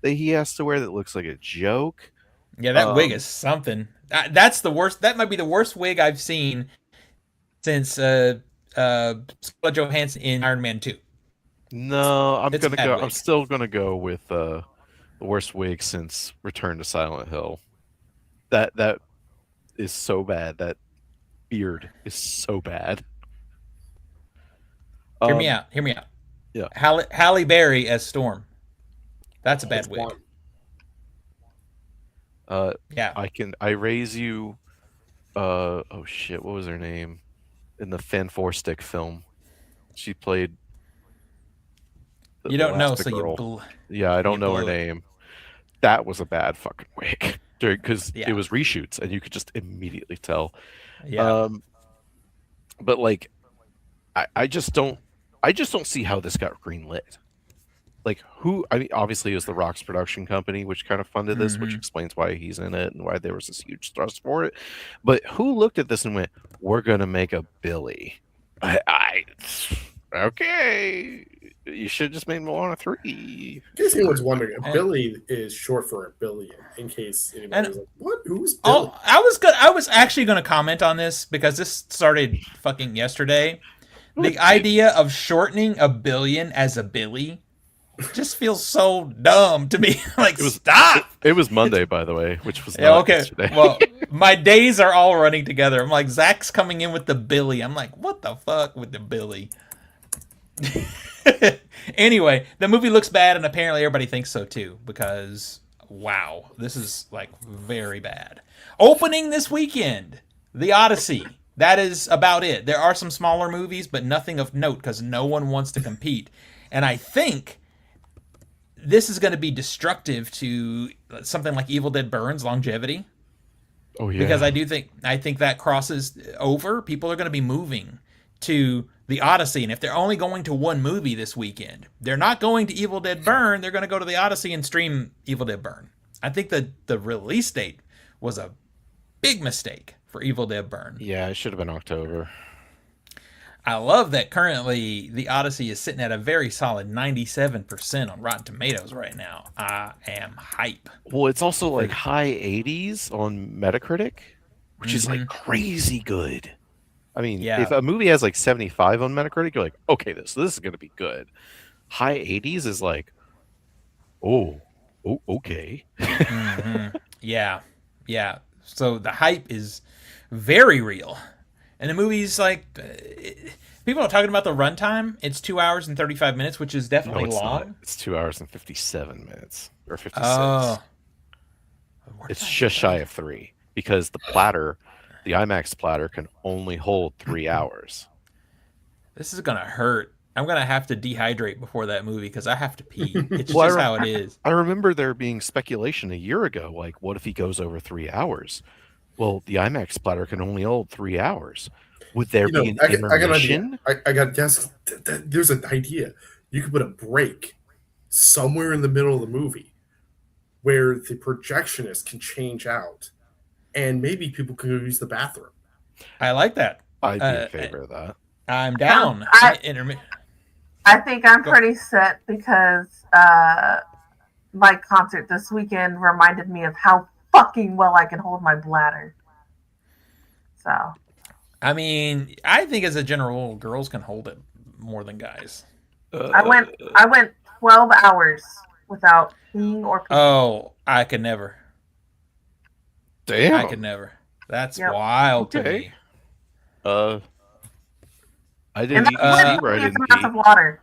that he has to wear that looks like a joke. Yeah, that wig is something. That's the worst. That might be the worst wig I've seen since Scarlett Johansson in Iron Man 2. No, I'm It's a gonna bad go. wig. I'm still gonna go with the worst wig since Return to Silent Hill. That is so bad. That beard is so bad. Hear me out. Hear me out. Yeah. Halle Berry as Storm. That's a bad that's wig. one. Yeah. I raise you. Oh shit! What was her name in the Fan Four Stick film? She played. You don't know, so Elastigirl. Yeah, I don't you know her blew it. name. That was a bad fucking wig, because Yeah. it was reshoots, and you could just immediately tell. Yeah. But like, I just don't see how this got greenlit. Like, who? I mean, obviously it was the Rock's production company which kind of funded this, which explains why he's in it and why there was this huge thrust for it. But who looked at this and went, "We're gonna make a Billy"? Okay, you should have just made Moana 3. In case anyone's wondering, a Billy is short for a billion. In case anyone was like, "What? Who's Billy?" Oh, I was actually going to comment on this because this started fucking yesterday. The idea of shortening a billion as a Billy just feels so dumb to me. Like, stop. It was Monday, by the way, which was Yeah, not okay. yesterday. Well, my days are all running together. I'm like, Zach's coming in with the Billy. I'm like, what the fuck with the Billy? Anyway, the movie looks bad, and apparently everybody thinks so too, because wow, this is like very bad. Opening this weekend, The Odyssey. That is about it. There are some smaller movies, but nothing of note because no one wants to compete. And I think this is going to be destructive to something like Evil Dead Burns' longevity. Oh yeah, Because I think that crosses over. People are going to be moving to The Odyssey, and if they're only going to one movie this weekend, they're not going to Evil Dead Burn. They're going to go to The Odyssey and stream Evil Dead Burn. I think that the release date was a big mistake for Evil Dead Burn. yeah, it should have been October. I love that currently the Odyssey is sitting at a very solid 97% on Rotten Tomatoes right now. I am hype. Well, it's also like high 80s on Metacritic, which is like crazy good. I mean, Yeah. if a movie has like 75 on Metacritic, you're like, okay, this is going to be good. High 80s is like, oh, okay. Yeah. So the hype is very real. And the movie's like, people are talking about the runtime. It's 2 hours and 35 minutes, which is definitely No, it's long. not. It's 2 hours and 57 minutes or 56. Oh. It's just shy of 3 because the platter, the IMAX platter, can only hold 3 hours. This is gonna hurt. I'm gonna have to dehydrate before that movie because I have to pee. It's just how it is. I remember there being speculation a year ago, like, what if he goes over 3 hours? Well, the IMAX platter can only hold 3 hours. Would there be an intermission? I got yes. There's an idea. You could put a break somewhere in the middle of the movie where the projectionist can change out, and maybe people can go use the bathroom. I like that. I'd be in favor of that. I'm down. I think I'm pretty set because my concert this weekend reminded me of how fucking well I can hold my bladder. So, I mean, I think as a general rule, girls can hold it more than guys. I went 12 hours without peeing or peeing. Oh, I could never. Damn. I could never. That's wild to me. I didn't eat where I didn't eat. Of water.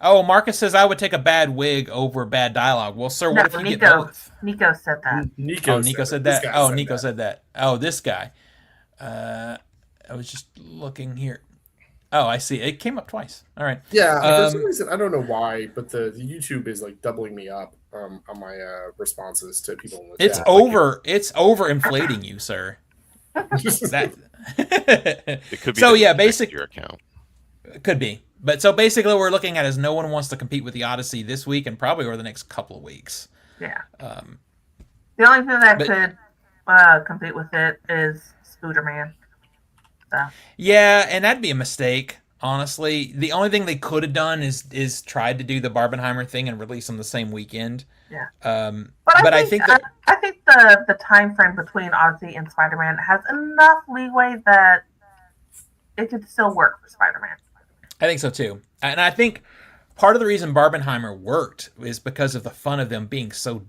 Oh, Marcus says I would take a bad wig over bad dialogue. Well, sir, what if you get both? Nico said that. Nico said that. Oh, Nico said that. Oh, this guy. I was just looking here. Oh, I see. It came up twice. All right. Yeah, for some reason, I don't know why, but the YouTube is like doubling me up on my responses to people in the chat. It's over inflating you, sir. It could be so yeah, basically your account. It could be. But so basically what we're looking at is no one wants to compete with the Odyssey this week and probably over the next couple of weeks. Yeah. The only thing that could compete with it is Scooterman. So. Yeah, and that'd be a mistake, honestly. The only thing they could have done is tried to do the Barbenheimer thing and release them the same weekend. Yeah. But I think the time frame between Odyssey and Spider-Man has enough leeway that it could still work for Spider-Man. I think so too. And I think part of the reason Barbenheimer worked is because of the fun of them being so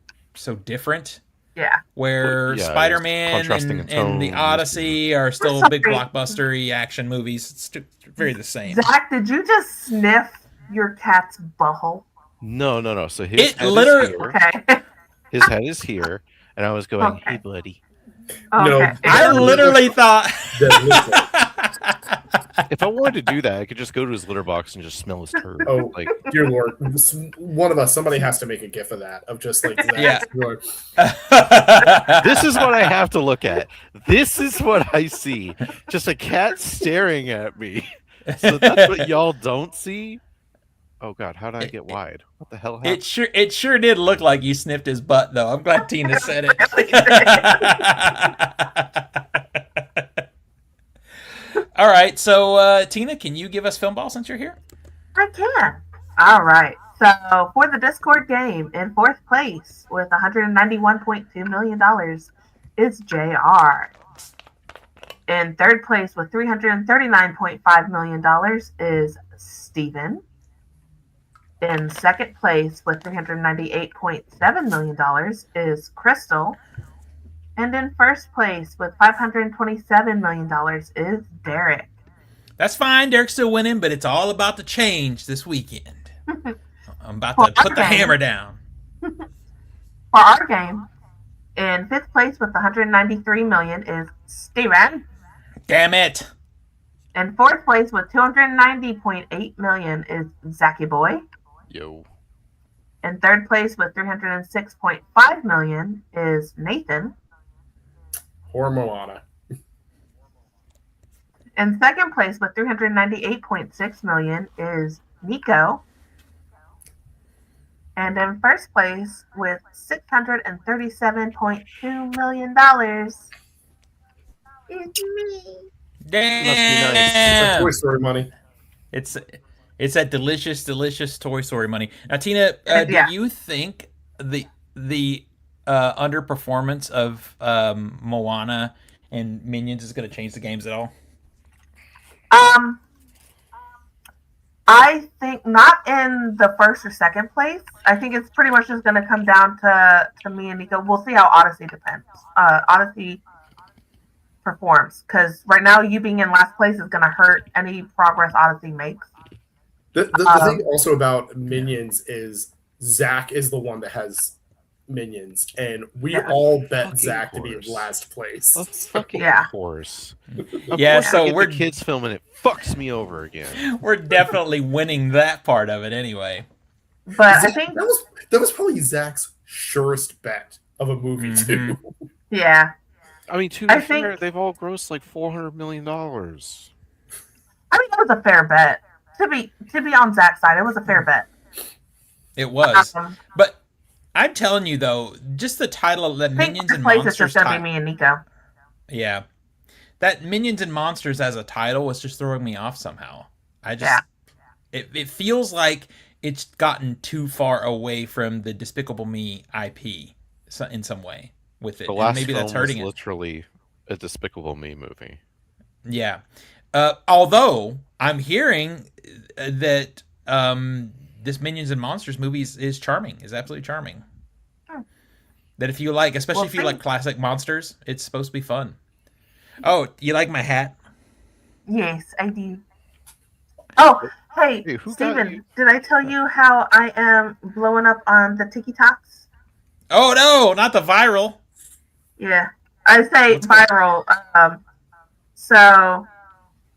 different. Yeah. Where Spider-Man and the Odyssey are still big blockbuster-y action movies. It's very the same. Zach, did you just sniff your cat's butthole? No. So his head is here. Okay. His head is here, and I was going, "Hey, buddy." Okay. I literally thought. If I wanted to do that, I could just go to his litter box and just smell his turd. Oh, dear Lord! One of us, somebody has to make a gif of that, of just like that. Yeah. This is what I have to look at. This is what I see. Just a cat staring at me. So that's what y'all don't see. Oh God, how did I get wide? What the hell happened? It sure did look like you sniffed his butt, though. I'm glad Tina said it. All right, so Tina, can you give us Film Ball since you're here? I can. All right. So for the Discord game, in fourth place with $191.2 million is JR. In third place with $339.5 million is Steven. In second place with $398.7 million is Crystal. And in first place with $527 million is Derek. That's fine. Derek's still winning, but it's all about the change this weekend. I'm about to put the hammer down. For our game, in fifth place with $193 million is Steven. Damn it. In fourth place with $290.8 million is Zachy Boy. Yo. In third place with $306.5 million is Nathan. Or Moana. In second place with $398.6 million is Nico. And in first place with $637.2 million is me. That's Damn. Toy Story money. It's that delicious, delicious Toy Story money. Now, Tina, do Yeah. you think the underperformance of Moana and Minions is going to change the games at all? Um, I think not in the first or second place. I think it's pretty much just going to come down to me and Nico. We'll see how Odyssey depends. Odyssey performs, because right now you being in last place is going to hurt any progress Odyssey makes. The thing also about Minions is Zach is the one that has Minions, and we all bet Fucking Zach to be in course. last place. Of fucking Yeah. course. Yeah, Of course so I get we're the kids film and it fucks me over again. we're definitely winning that part of it anyway. But I Zach- think, that was probably Zach's surest bet of a movie too. yeah, I mean, to be I fair, think- they've all grossed like $400 million. I think it was a fair bet. To be on Zach's side, it was a fair bet. It was, Um, but I'm telling you though, just the title of the I think Minions first and place is Monsters just going to title. be me and Nico. Yeah, that Minions and Monsters as a title was just throwing me off somehow. I just, Yeah. it feels like it's gotten too far away from the Despicable Me IP in some way with it, The and last maybe film that's hurting was it. literally a Despicable Me movie. Yeah. Although I'm hearing that this Minions and Monsters movie is charming, is absolutely charming. That if you like, especially if you like classic monsters, it's supposed to be fun. Oh, you like my hat? Yes, I do. Oh, hey, Hey, who got Steven, you? did I tell you how I am blowing up on the TikToks? Oh no, not the viral. Yeah, I say What's going- viral. So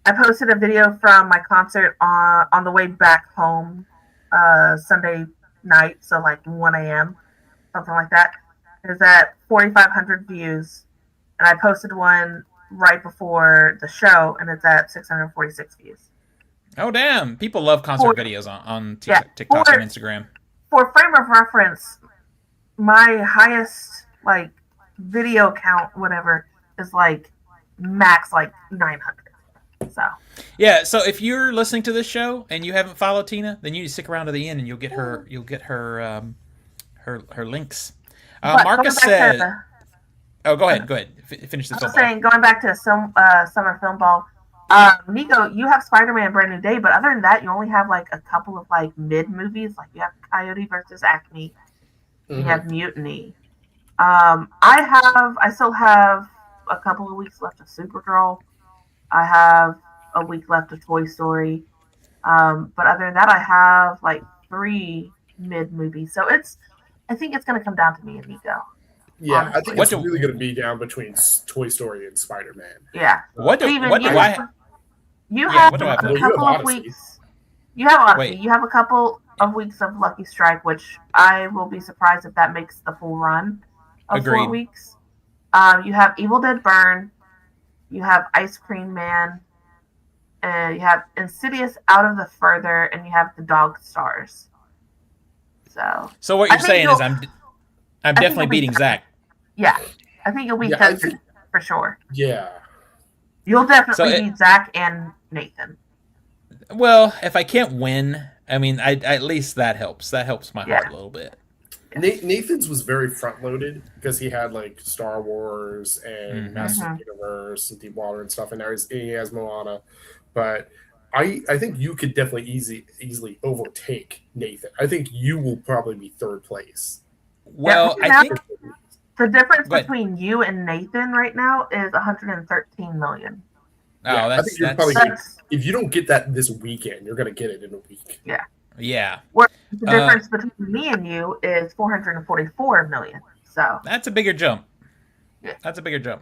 I posted a video from my concert on the way back home Sunday night, so like 1 a.m., something like that. It's at 4,500 views, and I posted one right before the show, and it's at 646 views. Oh damn, people love concert videos on TikTok and Instagram. For frame of reference, my highest like video count, whatever, is like max like 900. So Yeah, so if you're listening to this show and you haven't followed Tina, then you need to stick around to the end and you'll get her her links. but Marcus going back to said, "Oh, go ahead. Finish the I film." was saying, going back to some summer film ball, Nico, you have Spider-Man: Brand New Day, but other than that, you only have like a couple of like mid movies. Like you have Coyote versus Acme, you have Mutiny. I still have a couple of weeks left of Supergirl. I have a week left of Toy Story. But other than that, I have like 3 mid movies. So I think it's going to come down to me and Nico. Yeah, I think What it's do- really going to be down between Toy Story and Spider-Man. Yeah. What do Steven, what do you, I? you Yeah, have what do I have a left? couple You have of Odyssey. weeks. You have Odyssey. Wait. You have a couple of weeks of Lucky Strike, which I will be surprised if that makes the full run of 4 Agreed. weeks. You have Evil Dead Burn. You have Ice Cream Man. And you have Insidious Out of the Further, and you have The Dog Stars. So what I you're think saying is you'll- I'm think definitely you'll be beating fine. Zach. yeah, I think you'll be Yeah, I tested think- for sure. Yeah. You'll definitely So beat Zach and Nathan. Well, if I can't win, I mean, at least that helps. That helps my heart Yeah. a little bit. Nathan's was very front-loaded because he had like Star Wars and Mhm. Master of the Universe and Deep Water and stuff, and now he has Moana. But I think you could definitely easily overtake Nathan. I think you will probably be third place. Well, Yeah, I think The difference Go ahead. between you and Nathan right now is 113 million. Yeah, oh, I think you're probably that's gonna, if you don't get that this weekend, you're gonna get it in a week. yeah. Where the difference between me and you is 444 million. So That's a bigger jump. Yeah. That's a bigger jump.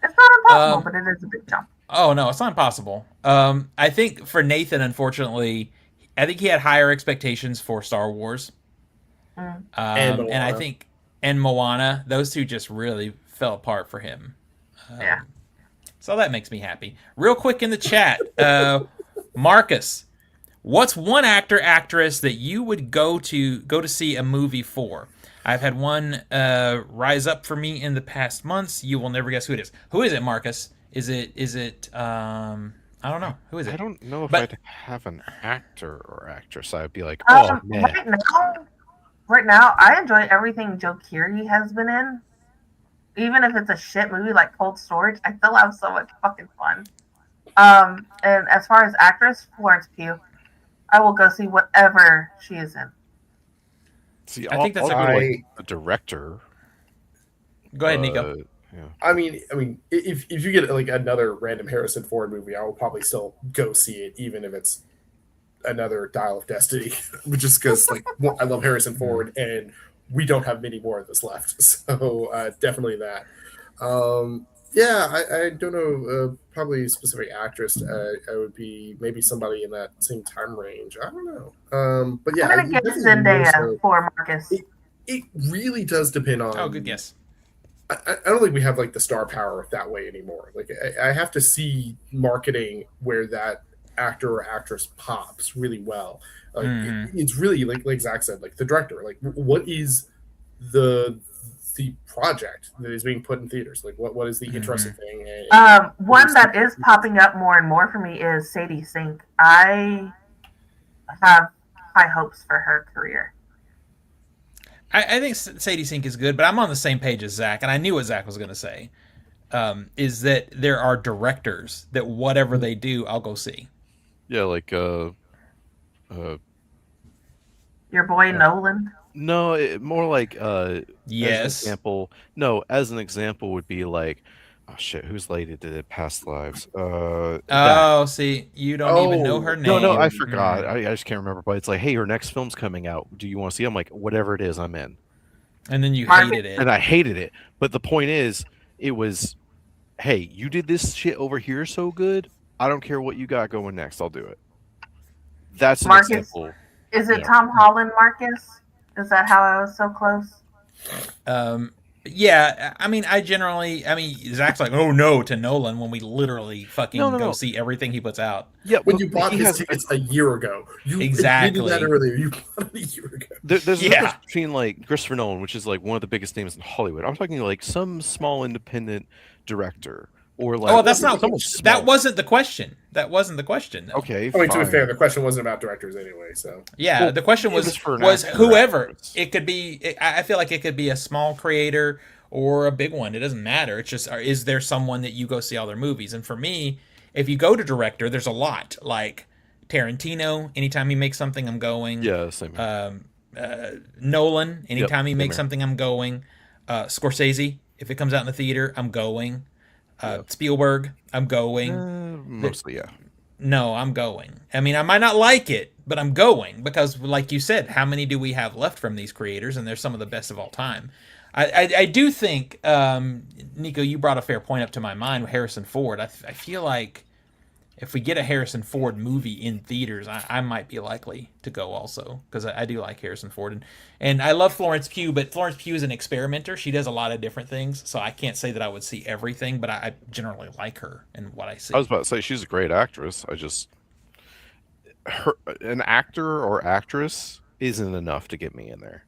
it's not impossible, Um, but it is a big jump. Oh no, it's not impossible. I think for Nathan, unfortunately, I think he had higher expectations for Star Wars, Mm. And and I Moana. think Moana, those two just really fell apart for him. Yeah. So that makes me happy. Real quick in the chat, Marcus, what's one actor actress that you would go to see a movie for? I've had one rise up for me in the past months. You will never guess who it is. Who is it, Marcus? Is it? I don't know. Who is it? I don't know if But I'd have an actor or actress. I'd be like, oh man, Right now, I enjoy everything Joe Keery has been in. Even if it's a shit movie like Cold Storage, I still have so much fucking fun. And as far as actress, Florence Pugh, I will go see whatever she is in. see, I think that's I'll a go good. like a director. Go ahead, Nico. Yeah. I mean, if you get like another random Harrison Ford movie, I will probably still go see it, even if it's another Dial of Destiny, just because like I love Harrison Ford and we don't have many more of this left. So definitely that. Yeah, I don't know. Probably a specific actress. I would be maybe somebody in that same time range. I don't know. But yeah, I'm gonna get Zendaya for Marcus. It really does depend on. Oh, good guess. I don't think we have like the star power that way anymore. Like I have to see marketing where that actor or actress pops really well. Like it's really like Zach said, like the director. Like what is the project that is being put in theaters? Like what is the interesting thing? One that is popping up more and more for me is Sadie Sink. I have high hopes for her career. I think Sadie Sink is good, but I'm on the same page as Zach, and I knew what Zach was going to say. Is that there are directors that whatever they do, I'll go see. Yeah, like your boy Nolan. No, more like yes. As an example would be like, oh shit, whose lady did it? Past Lives. See, you don't even know her name. No, I forgot. I just can't remember. But it's like, hey, her next film's coming out. Do you want to see it? I'm like, whatever it is, I'm in. And then you hated it. And I hated it. But the point is, it was, hey, you did this shit over here so good. I don't care what you got going next. I'll do it. That's an example. Is it Tom Holland, Marcus? Is that how I was so close? Yeah, I mean, Zach's like, oh no, to Nolan when we literally fucking go see everything he puts out. Yeah, when you bought his tickets a year ago. You did that earlier. You bought it a year ago. There's a difference between like Christopher Nolan, which is like one of the biggest names in Hollywood. I'm talking like some small independent director. Or like, that's not. That wasn't the question. That wasn't the question. Though. Okay. I mean, to be fair, the question wasn't about directors anyway. So yeah, the question was whoever. It could be. I feel like it could be a small creator or a big one. It doesn't matter. It's just, is there someone that you go see all their movies? And for me, if you go to director, there's a lot. Like Tarantino, anytime he makes something, I'm going. Yeah, same. Nolan, anytime he makes something, I'm going. Scorsese, if it comes out in the theater, I'm going. Spielberg, I'm going. Mostly, yeah. No, I'm going. I mean, I might not like it, but I'm going because, like you said, how many do we have left from these creators? And they're some of the best of all time. I do think, Nico, you brought a fair point up to my mind with Harrison Ford. I feel like if we get a Harrison Ford movie in theaters, I might be likely to go also because I do like Harrison Ford. And I love Florence Pugh, but Florence Pugh is an experimenter. She does a lot of different things, so I can't say that I would see everything, but I generally like her and what I see. I was about to say, she's a great actress. An actor or actress isn't enough to get me in there.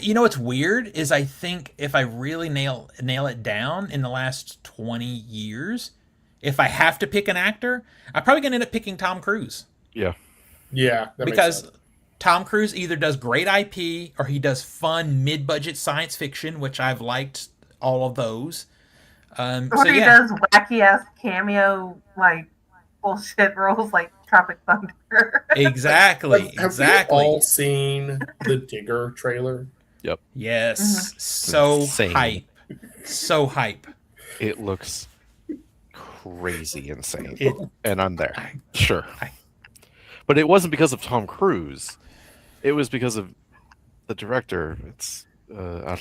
You know what's weird is I think if I really nail it down in the last 20 years, if I have to pick an actor, I'm probably going to end up picking Tom Cruise. Yeah. Yeah. Because Tom Cruise either does great IP or he does fun mid-budget science fiction, which I've liked all of those. Or he does wacky-ass cameo, like, bullshit roles like Tropic Thunder. Exactly. Have we all seen the Digger trailer? Yep. Yes. Mm-hmm. So insane. Hype. So hype. It looks crazy insane. And I'm there. Sure. But it wasn't because of Tom Cruise. It was because of the director. It's but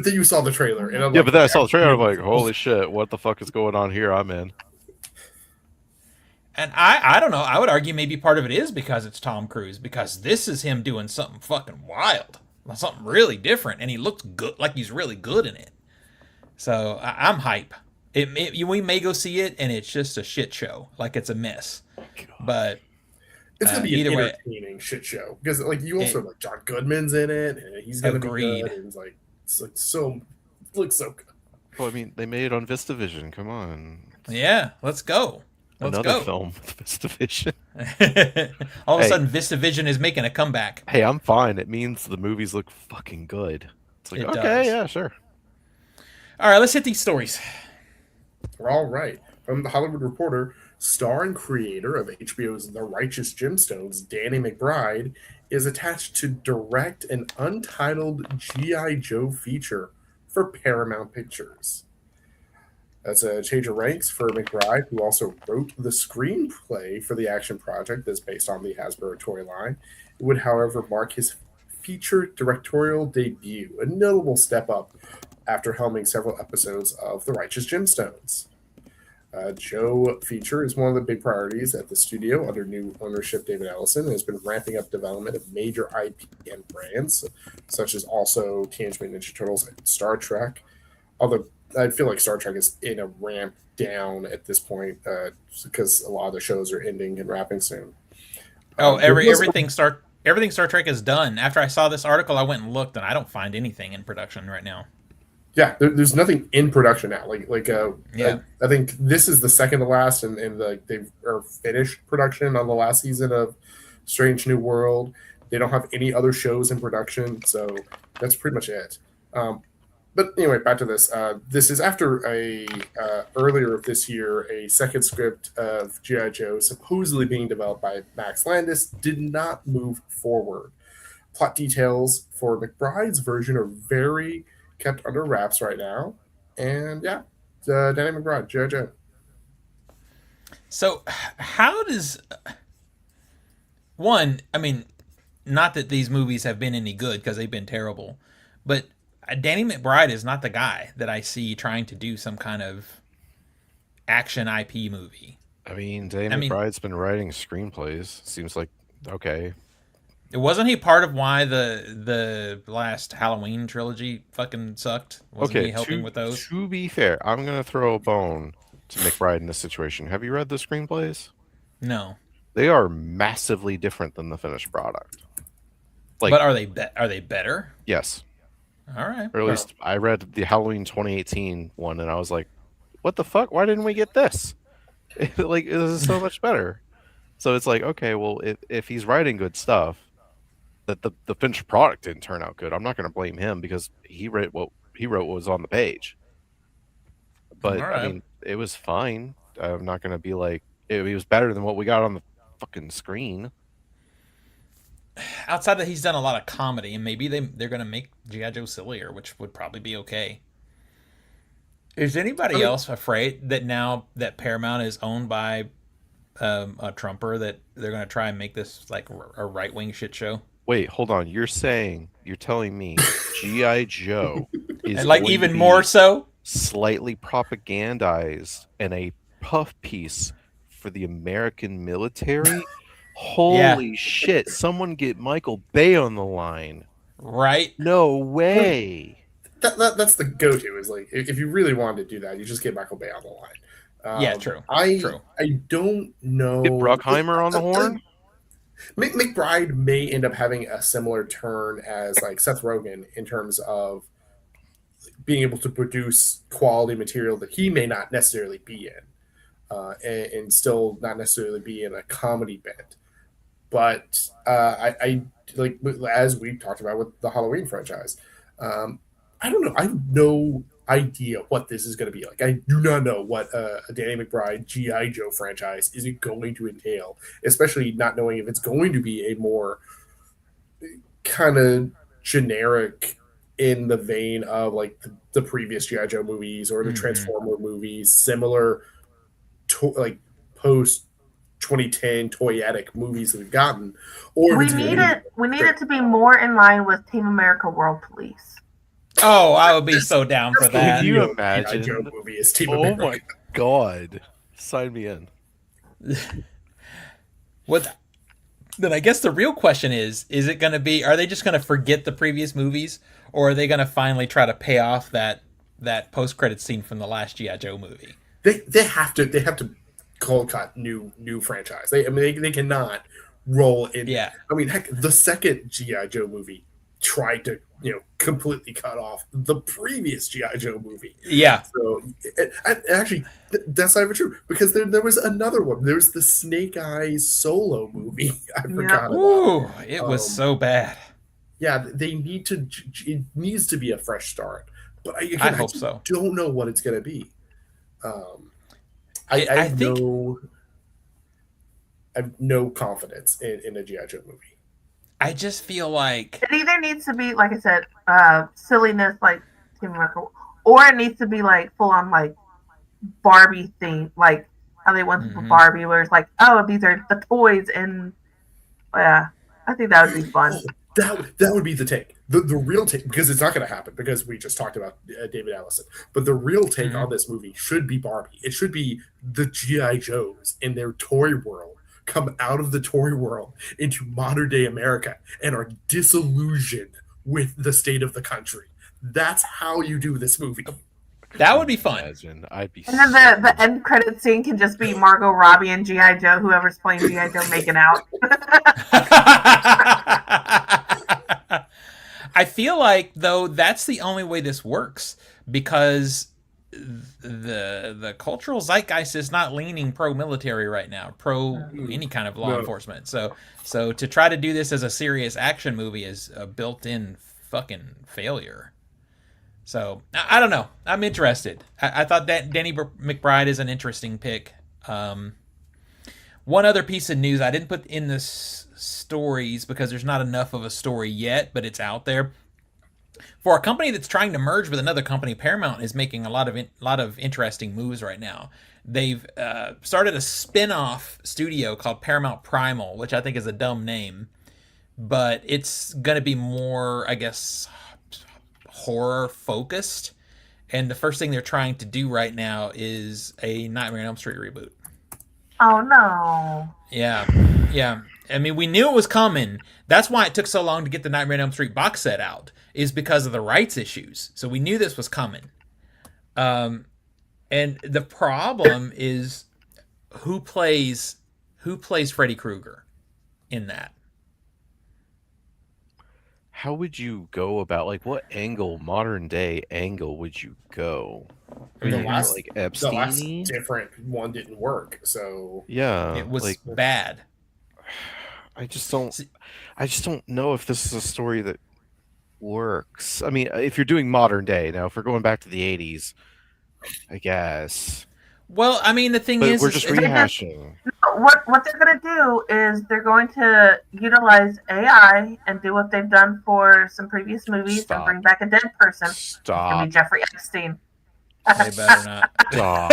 then you saw the trailer. And but then I saw the trailer. I'm like, holy shit, what the fuck is going on here? I'm in. And I don't know. I would argue maybe part of it is because it's Tom Cruise, because this is him doing something fucking wild, something really different, and he looks good, like he's really good in it. So I'm hype. We may go see it, and it's just a shit show, like it's a mess. But it's gonna be an entertaining shit show because, like, you also like John Goodman's in it, and he's gonna be good. And it's like so looks so good. Well, I mean, they made it on VistaVision. Come on. Yeah, let's go. Let's Another go. film with VistaVision. All of a Hey. sudden, VistaVision is making a comeback. Hey, I'm fine. It means the movies look fucking good. It's like, It okay, does. yeah, sure. All right, let's hit these stories. All right. From The Hollywood Reporter, star and creator of HBO's The Righteous Gemstones, Danny McBride, is attached to direct an untitled G.I. Joe feature for Paramount Pictures. That's a change of ranks for McBride, who also wrote the screenplay for the action project that's based on the Hasbro toy line. It would, however, mark his feature directorial debut, a notable step up after helming several episodes of The Righteous Gemstones. Joe feature is one of the big priorities at the studio under new ownership. David Ellison has been ramping up development of major IP and brands, such as also Teenage Mutant Ninja Turtles and Star Trek. Although I feel like Star Trek is in a ramp down at this point because a lot of the shows are ending and wrapping soon. Oh, There was- everything Star Trek is done. After I saw this article, I went and looked, and I don't find anything in production right now. Yeah, there's nothing in production now. Yeah. I think this is the second to last, and they are finished production on the last season of Strange New World. They don't have any other shows in production, so that's pretty much it. But anyway, back to this. This is after earlier this year, a second script of G.I. Joe supposedly being developed by Max Landis did not move forward. Plot details for McBride's version are very kept under wraps right now. And yeah, Danny McBride, G.I. Joe. So, how does one? I mean, not that these movies have been any good because they've been terrible, but Danny McBride is not the guy that I see trying to do some kind of action IP movie. I mean, Danny McBride's been writing screenplays. Seems like okay. Wasn't he part of why the last Halloween trilogy fucking sucked? Wasn't he helping with those? To be fair, I'm gonna throw a bone to McBride in this situation. Have you read the screenplays? No. They are massively different than the finished product. But are they better? Yes. All right. Or at least I read the Halloween 2018 one, and I was like, "What the fuck? Why didn't we get this? Like, this is so much better." So it's like, okay, well, if he's writing good stuff, that the finished product didn't turn out good, I'm not going to blame him because he wrote what was on the page. But right. I mean, it was fine. I'm not going to be like it was better than what we got on the fucking screen. Outside that, he's done a lot of comedy, and maybe they're going to make G.I. Joe sillier, which would probably be okay. Is anybody else afraid that now that Paramount is owned by a Trumper that they're going to try and make this like a right-wing shit show? Wait, hold on. You're telling me G.I. Joe is and like going even to be more so slightly propagandized and a puff piece for the American military? Holy shit. Someone get Michael Bay on the line. Right? No way. That's the go-to is like if you really wanted to do that, you just get Michael Bay on the line. Yeah, true. I True. don't know. Get Bruckheimer on the horn? McBride may end up having a similar turn as like Seth Rogen in terms of being able to produce quality material that he may not necessarily be in, and still not necessarily be in a comedy bit. But I like as we talked about with the Halloween franchise. I don't know. I have no idea what this is going to be like. I do not know what a Danny McBride G.I. Joe franchise is going to entail, especially not knowing if it's going to be a more kind of generic in the vein of like the previous G.I. Joe movies or the Transformer movies, similar to like post 2010 toyetic movies that we've gotten. Or we need it to be more in line with Team America World Police. Oh, I would be so down for that. Can you imagine? Joe movie is Team Oh America. my god. Sign me in. Then I guess the real question is it going to be, are they just going to forget the previous movies, or are they going to finally try to pay off that post-credit scene from the last G.I. Joe movie? They have to cold cut new franchise. They cannot roll in. Yeah. I mean, heck, the second G.I. Joe movie tried to completely cut off the previous GI Joe movie. Yeah. So actually, that's not even true because there was another one. There was the Snake Eyes solo movie. I forgot about. Ooh, it was so bad. Yeah, they need to. It needs to be a fresh start. But I hope so. Don't know what it's going to be. I think I have no confidence in a GI Joe movie. I just feel like it either needs to be, like I said, silliness like Team America, or it needs to be like full on like Barbie theme, like how they went to Barbie, where it's like, oh, these are the toys, and yeah, I think that would be fun. That would be the take. The real take, because it's not going to happen because we just talked about David Allison. But the real take on this movie should be Barbie. It should be the GI Joes in their toy world come out of the toy world into modern day America and are disillusioned with the state of the country. That's how you do this movie. That would be fun. I'd be. And then the end credit scene can just be Margot Robbie and GI Joe, whoever's playing GI Joe, making out. I feel like though that's the only way this works because the cultural zeitgeist is not leaning pro military right now, pro any kind of law enforcement. So to try to do this as a serious action movie is a built-in fucking failure. So I don't know. I'm interested. I thought that Danny McBride is an interesting pick. One other piece of news I didn't put in the stories because there's not enough of a story yet, but it's out there. For a company that's trying to merge with another company, Paramount is making a lot of interesting moves right now. They've started a spin-off studio called Paramount Primal, which I think is a dumb name, but it's going to be more, I guess, horror focused. And the first thing they're trying to do right now is a Nightmare on Elm Street reboot. Oh no. Yeah. I mean, we knew it was coming. That's why it took so long to get the Nightmare on Elm Street box set out, is because of the rights issues. So we knew this was coming. And the problem is who plays Freddy Krueger in that? How would you go about, like, what modern day angle would you go? The last, like Epstein? The last different one didn't work, so yeah, it was like, bad. I just don't know if this is a story that works. I mean, if you're doing modern day now, if we're going back to the 80s, I guess. Well, I mean, the thing is, we're just rehashing. What they're going to do is they're going to utilize AI and do what they've done for some previous movies and bring back a dead person. Stop. It's going to be Jeffrey Epstein. They better not. Stop.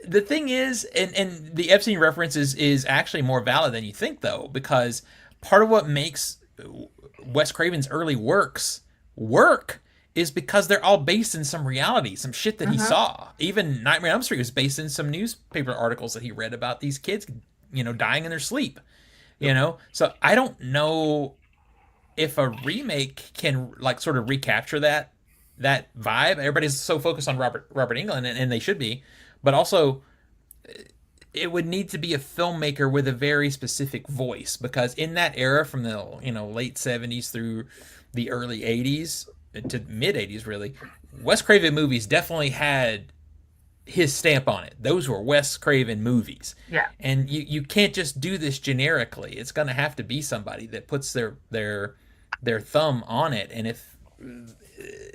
The thing is, and the Epstein reference is actually more valid than you think, though, because part of what makes Wes Craven's early works work is because they're all based in some reality, some shit that he saw. Even Nightmare on Elm Street was based in some newspaper articles that he read about these kids, dying in their sleep. So I don't know if a remake can like sort of recapture that vibe. Everybody's so focused on Robert Englund, and they should be, but also it would need to be a filmmaker with a very specific voice, because in that era from the late 70s through the early 80s to mid 80s, really, Wes Craven movies definitely had his stamp on it. Those were Wes Craven movies. Yeah. And you can't just do this generically. It's going to have to be somebody that puts their thumb on it. And if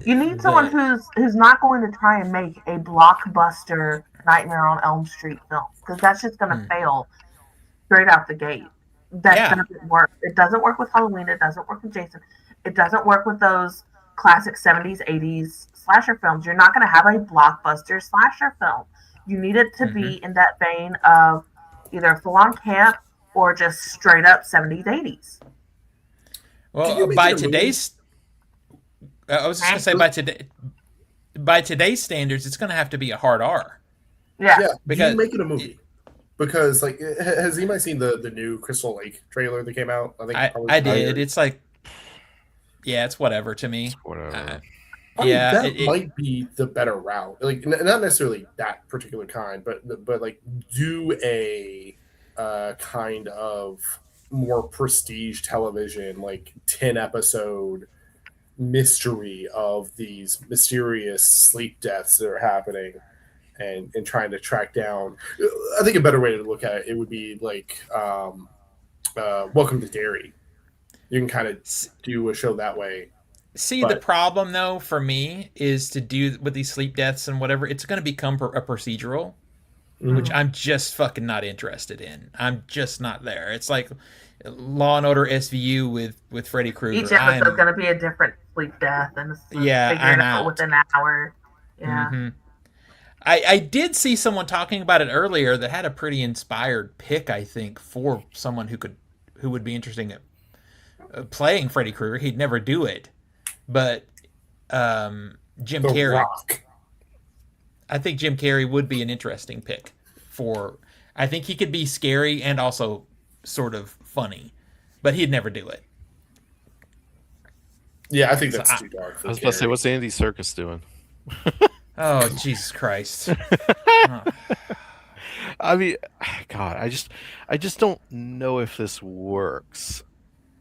you need someone who's not going to try and make a blockbuster Nightmare on Elm Street film, because that's just going to fail straight out the gate. That doesn't work. It doesn't work with Halloween. It doesn't work with Jason. It doesn't work with those classic 70s, 80s slasher films. You're not going to have a blockbuster slasher film. You need it to be in that vein of either full-on camp or just straight up 70s, 80s. Well, by today's... I was just going to say, by today's standards, it's going to have to be a hard R. Yeah. Because you make it a movie. Because, like, has anybody seen the new Crystal Lake trailer that came out? I did. It's like, yeah, it's whatever to me. Whatever. That might be the better route. Like, not necessarily that particular kind, but like do a kind of more prestige television, like 10 episode mystery of these mysterious sleep deaths that are happening, and trying to track down. I think a better way to look at it would be like Welcome to Derry. You can kind of do a show that way. See, the problem though for me is to do with these sleep deaths and whatever. It's going to become a procedural, which I'm just fucking not interested in. I'm just not there. It's like Law and Order SVU with Freddy Krueger. Each episode's going to be a different sleep death, and I'm out within an hour. Yeah. Mm-hmm. I did see someone talking about it earlier that had a pretty inspired pick, I think, for someone who would be interesting at playing Freddy Krueger. He'd never do it, but Jim Carrey. Rock. I think Jim Carrey would be an interesting pick for. I think he could be scary and also sort of funny, but he'd never do it. Yeah, I think that's too dark. I was about to say, what's Andy Serkis doing? Oh, Jesus Christ. I mean, God, I just don't know if this works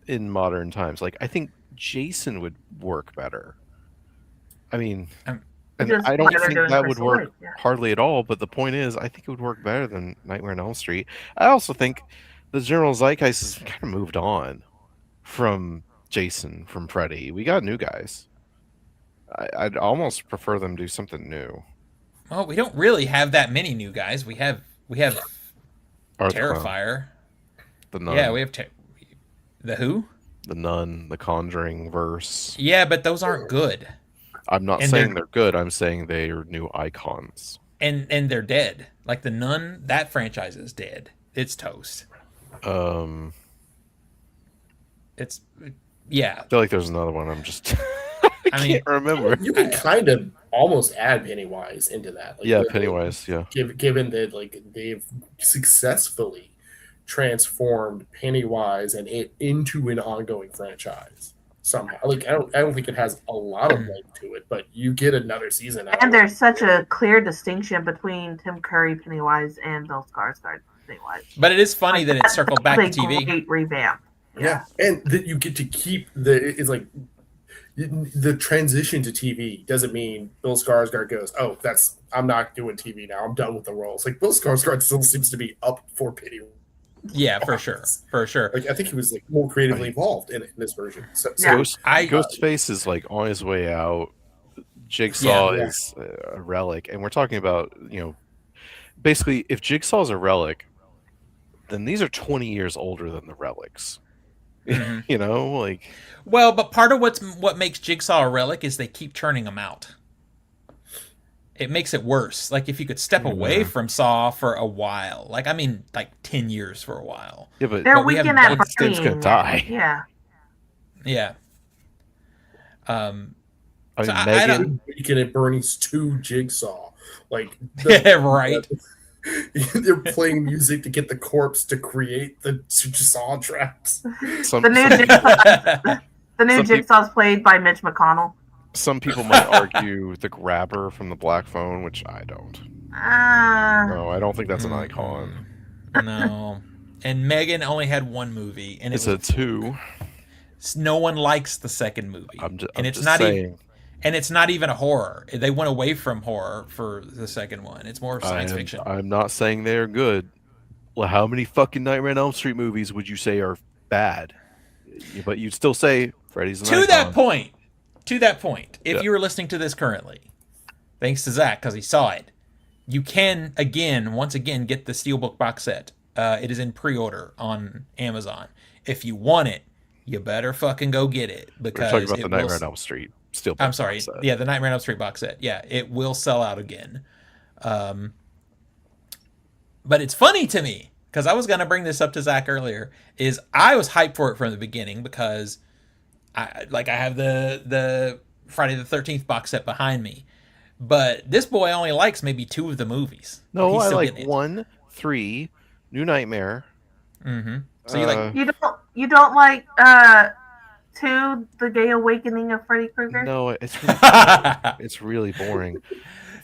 in modern times. Like, I think Jason would work better. I mean, and I don't think that would work hardly at all, but the point is, I think it would work better than Nightmare on Elm Street. I also think the general zeitgeist has kind of moved on from Jason, from Freddy. We got new guys. I'd almost prefer them do something new. Well, we don't really have that many new guys. We have Terrifier. The Nun. Yeah, we have the Who? The Nun, the Conjuring verse. Yeah, but those aren't good. I'm not saying they're good. I'm saying they are new icons. And they're dead. Like the Nun, that franchise is dead. It's toast. It's yeah. I feel like there's another one. I'm just I can't remember. You can kind of almost add Pennywise into that. Like, yeah, Pennywise. Yeah. Given that like they've successfully transformed Pennywise and it into an ongoing franchise somehow. Like I don't think it has a lot of length to it, but you get another season. And there's such a clear distinction between Tim Curry Pennywise and Bill Skarsgård Pennywise. But it is funny that it circled back to TV. Great revamp. Yeah, and that you get to keep it's like the transition to TV doesn't mean Bill Skarsgård goes, oh, I'm not doing TV now. I'm done with the roles. Like Bill Skarsgård still seems to be up for Pennywise. Yeah, for sure. Like I think he was like more creatively involved in this version. So Ghostface is like on his way out. Jigsaw is a relic, and we're talking about basically if Jigsaw is a relic, then these are 20 years older than the relics. Mm-hmm. Well, but part of what makes Jigsaw a relic is they keep churning them out. It makes it worse. Like if you could step away from Saw for a while, like 10 years for a while. Yeah, but they're weakening at Steve's gonna die. Yeah. Yeah. Megan weakening at Bernie's 2 Jigsaw, like right. They're playing music to get the corpse to create the Jigsaw traps. The new Jigsaw's played by Mitch McConnell. Some people might argue the Grabber from the Black Phone, which I don't. No, I don't think that's an icon. No. And Megan only had one movie, and it's a 2. No one likes the second movie, it's not even a horror. They went away from horror for the second one. It's more science fiction. I'm not saying they're good. Well, how many fucking Nightmare on Elm Street movies would you say are bad? But you'd still say Freddy's an icon. To that point, if you were listening to this currently, thanks to Zach because he saw it, you can once again get the Steelbook box set. It is in pre-order on Amazon. If you want it, you better fucking go get it because we're talking about the Nightmare on Elm Street. I'm sorry. Yeah, the Nightmare on Elm Street box set. Yeah, it will sell out again. But it's funny to me because I was going to bring this up to Zach earlier. Is I was hyped for it from the beginning because I have the Friday the 13th box set behind me, but this boy only likes maybe 2 of the movies. No, I like 1, 3, New Nightmare. Mm-hmm. So you don't like 2, The Gay Awakening of Freddy Krueger? No, it's really boring.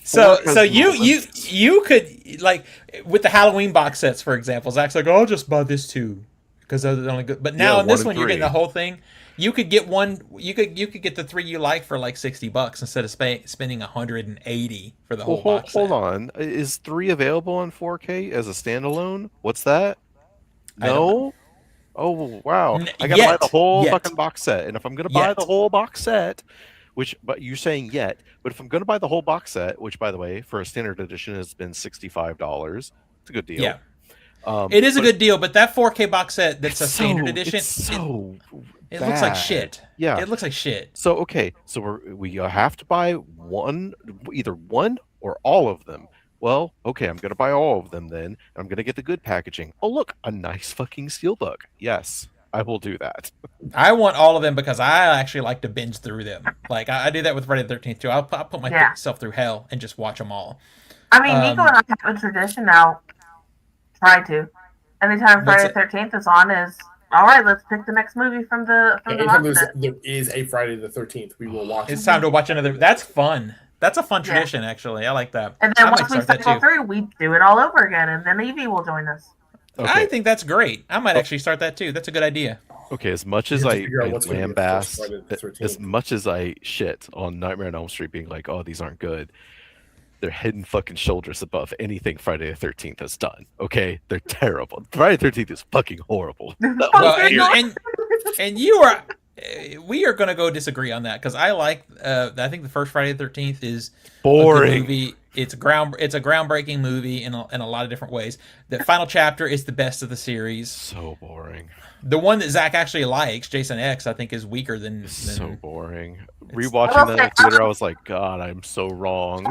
So you could like with the Halloween box sets, for example. Zach's like, oh, I'll just buy this too, because those are the only good. But Yeah, now in this 1 and one, you're getting 3. the whole thing. You could get one. You could get the three you like for like $60 instead of spending 180 for the Well, whole box set. hold on. Is 3 available on 4K as a standalone? What's that? I don't know. No? Oh, wow. I gotta buy the Yet, whole yet, fucking box set. And if I'm gonna buy yet. the whole box set, but you're saying yet, but if I'm gonna buy the whole box set, which by the way, for a standard edition has been $65, it's a good deal. Yeah. It is a But good deal, but that 4K box set that's a it's standard so edition, it's so it looks like bad. shit. Yeah. It looks like shit. So okay, so we have to buy either one or all of them. Well, okay, I'm gonna buy all of them then. And I'm gonna get the good packaging. Oh look, a nice fucking steelbook. Yes, I will do that. I want all of them because I actually like to binge through them. Like I do that with Friday the 13th too. I'll put myself through hell and just watch them all. I mean, Nico and I have a tradition now. Try to. Anytime Friday the 13th is on, is all right. Let's pick the next movie from the Anytime box set. there is a Friday the 13th, we will watch. It's time to watch another. That's fun. That's a fun tradition, actually. I like that. And then once we cycle through, we do it all over again, and then Evie will join us. Okay. I think that's great. I might actually start that too. That's a good idea. Okay, as much as I lambast, as much as I shit on Nightmare on Elm Street being like, oh, these aren't good, they're head and fucking shoulders above anything Friday the 13th has done. Okay, they're terrible. Friday the 13th is fucking horrible. Well, and you are. We are going to go disagree on that because I like. I think the first Friday the 13th is boring. A good movie. It's a groundbreaking movie in a lot of different ways. The final chapter is the best of the series. So boring. The one that Zach actually likes, Jason X, I think is weaker than so boring. Rewatching that in theater, I was like, God, I'm so wrong.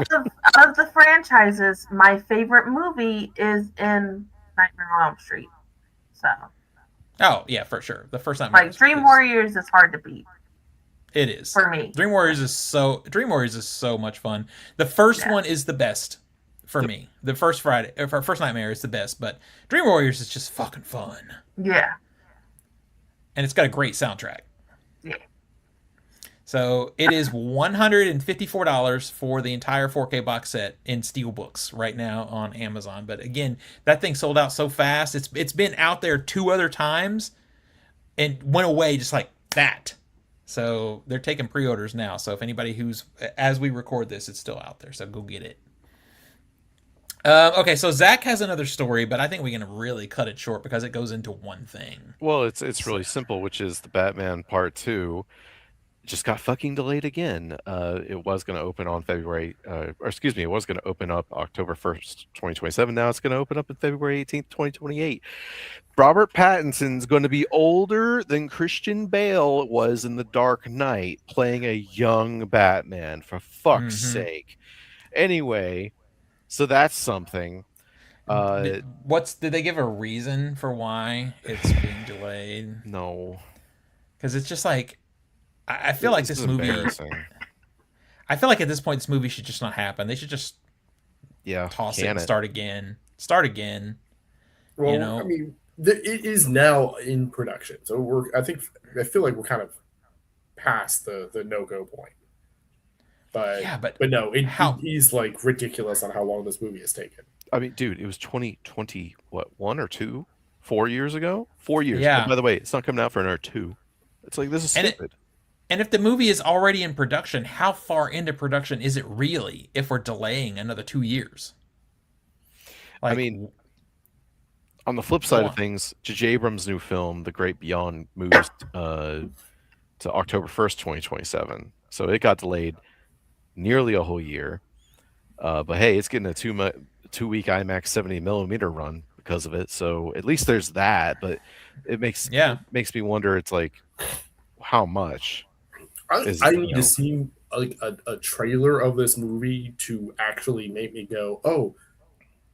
Out of the franchises, my favorite movie is in Nightmare on Elm Street. So. Oh yeah, for sure. The first time. Like Dream Warriors is hard to beat. It is for me. Dream Warriors is so much fun. The first one is the best for me. The first first Nightmare is the best, but Dream Warriors is just fucking fun. Yeah. And it's got a great soundtrack. Yeah. So it is $154 for the entire 4K box set in Steelbooks right now on Amazon. But again, that thing sold out so fast. It's been out there 2 other times and went away just like that. So they're taking pre-orders now. So if anybody as we record this, it's still out there. So go get it. Okay, so Zach has another story, but I think we can really cut it short because it goes into one thing. Well, it's really simple, which is the Batman Part 2 just got fucking delayed again. It was going to open on it was going to open up October 1st, 2027. Now it's going to open up on February 18th, 2028. Robert Pattinson's going to be older than Christian Bale was in The Dark Knight, playing a young Batman, for fuck's sake. Anyway, so that's something. Did they give a reason for why it's being delayed? No. Because it's just like, I feel like this movie. I feel like at this point, this movie should just not happen. They should just toss it and start again. Well, I mean, it is now in production, so I feel like we're kind of past the no-go point. But no, it is like ridiculous on how long this movie has taken. I mean, dude, it was 2020, what, 1 or 2? 4 years ago? 4 years. Yeah. And by the way, it's not coming out for another 2. It's like, this is stupid. And if the movie is already in production, how far into production is it really if we're delaying another 2 years? I mean, on the flip side of things, J.J. Abrams' new film, The Great Beyond, moves to October 1st, 2027. So it got delayed nearly a whole year. But hey, it's getting a 2-week IMAX 70mm run because of it. So at least there's that. But it makes me wonder, it's like, how much? I need to see like a trailer of this movie to actually make me go, oh,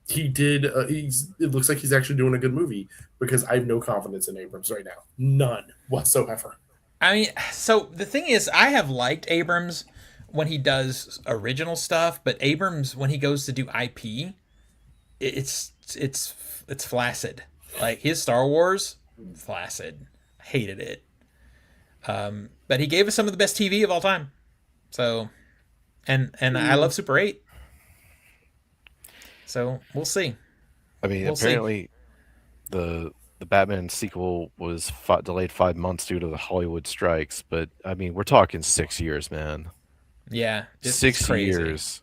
he did. It looks like he's actually doing a good movie, because I have no confidence in Abrams right now, none whatsoever. I mean, so the thing is, I have liked Abrams when he does original stuff, but Abrams when he goes to do IP, it's flaccid. Like his Star Wars, flaccid. Hated it. But he gave us some of the best TV of all time. So, and I love Super 8. So we'll see. I mean, apparently the the Batman sequel was delayed 5 months due to the Hollywood strikes, but I mean, we're talking 6 years, man. Yeah, it's 6 years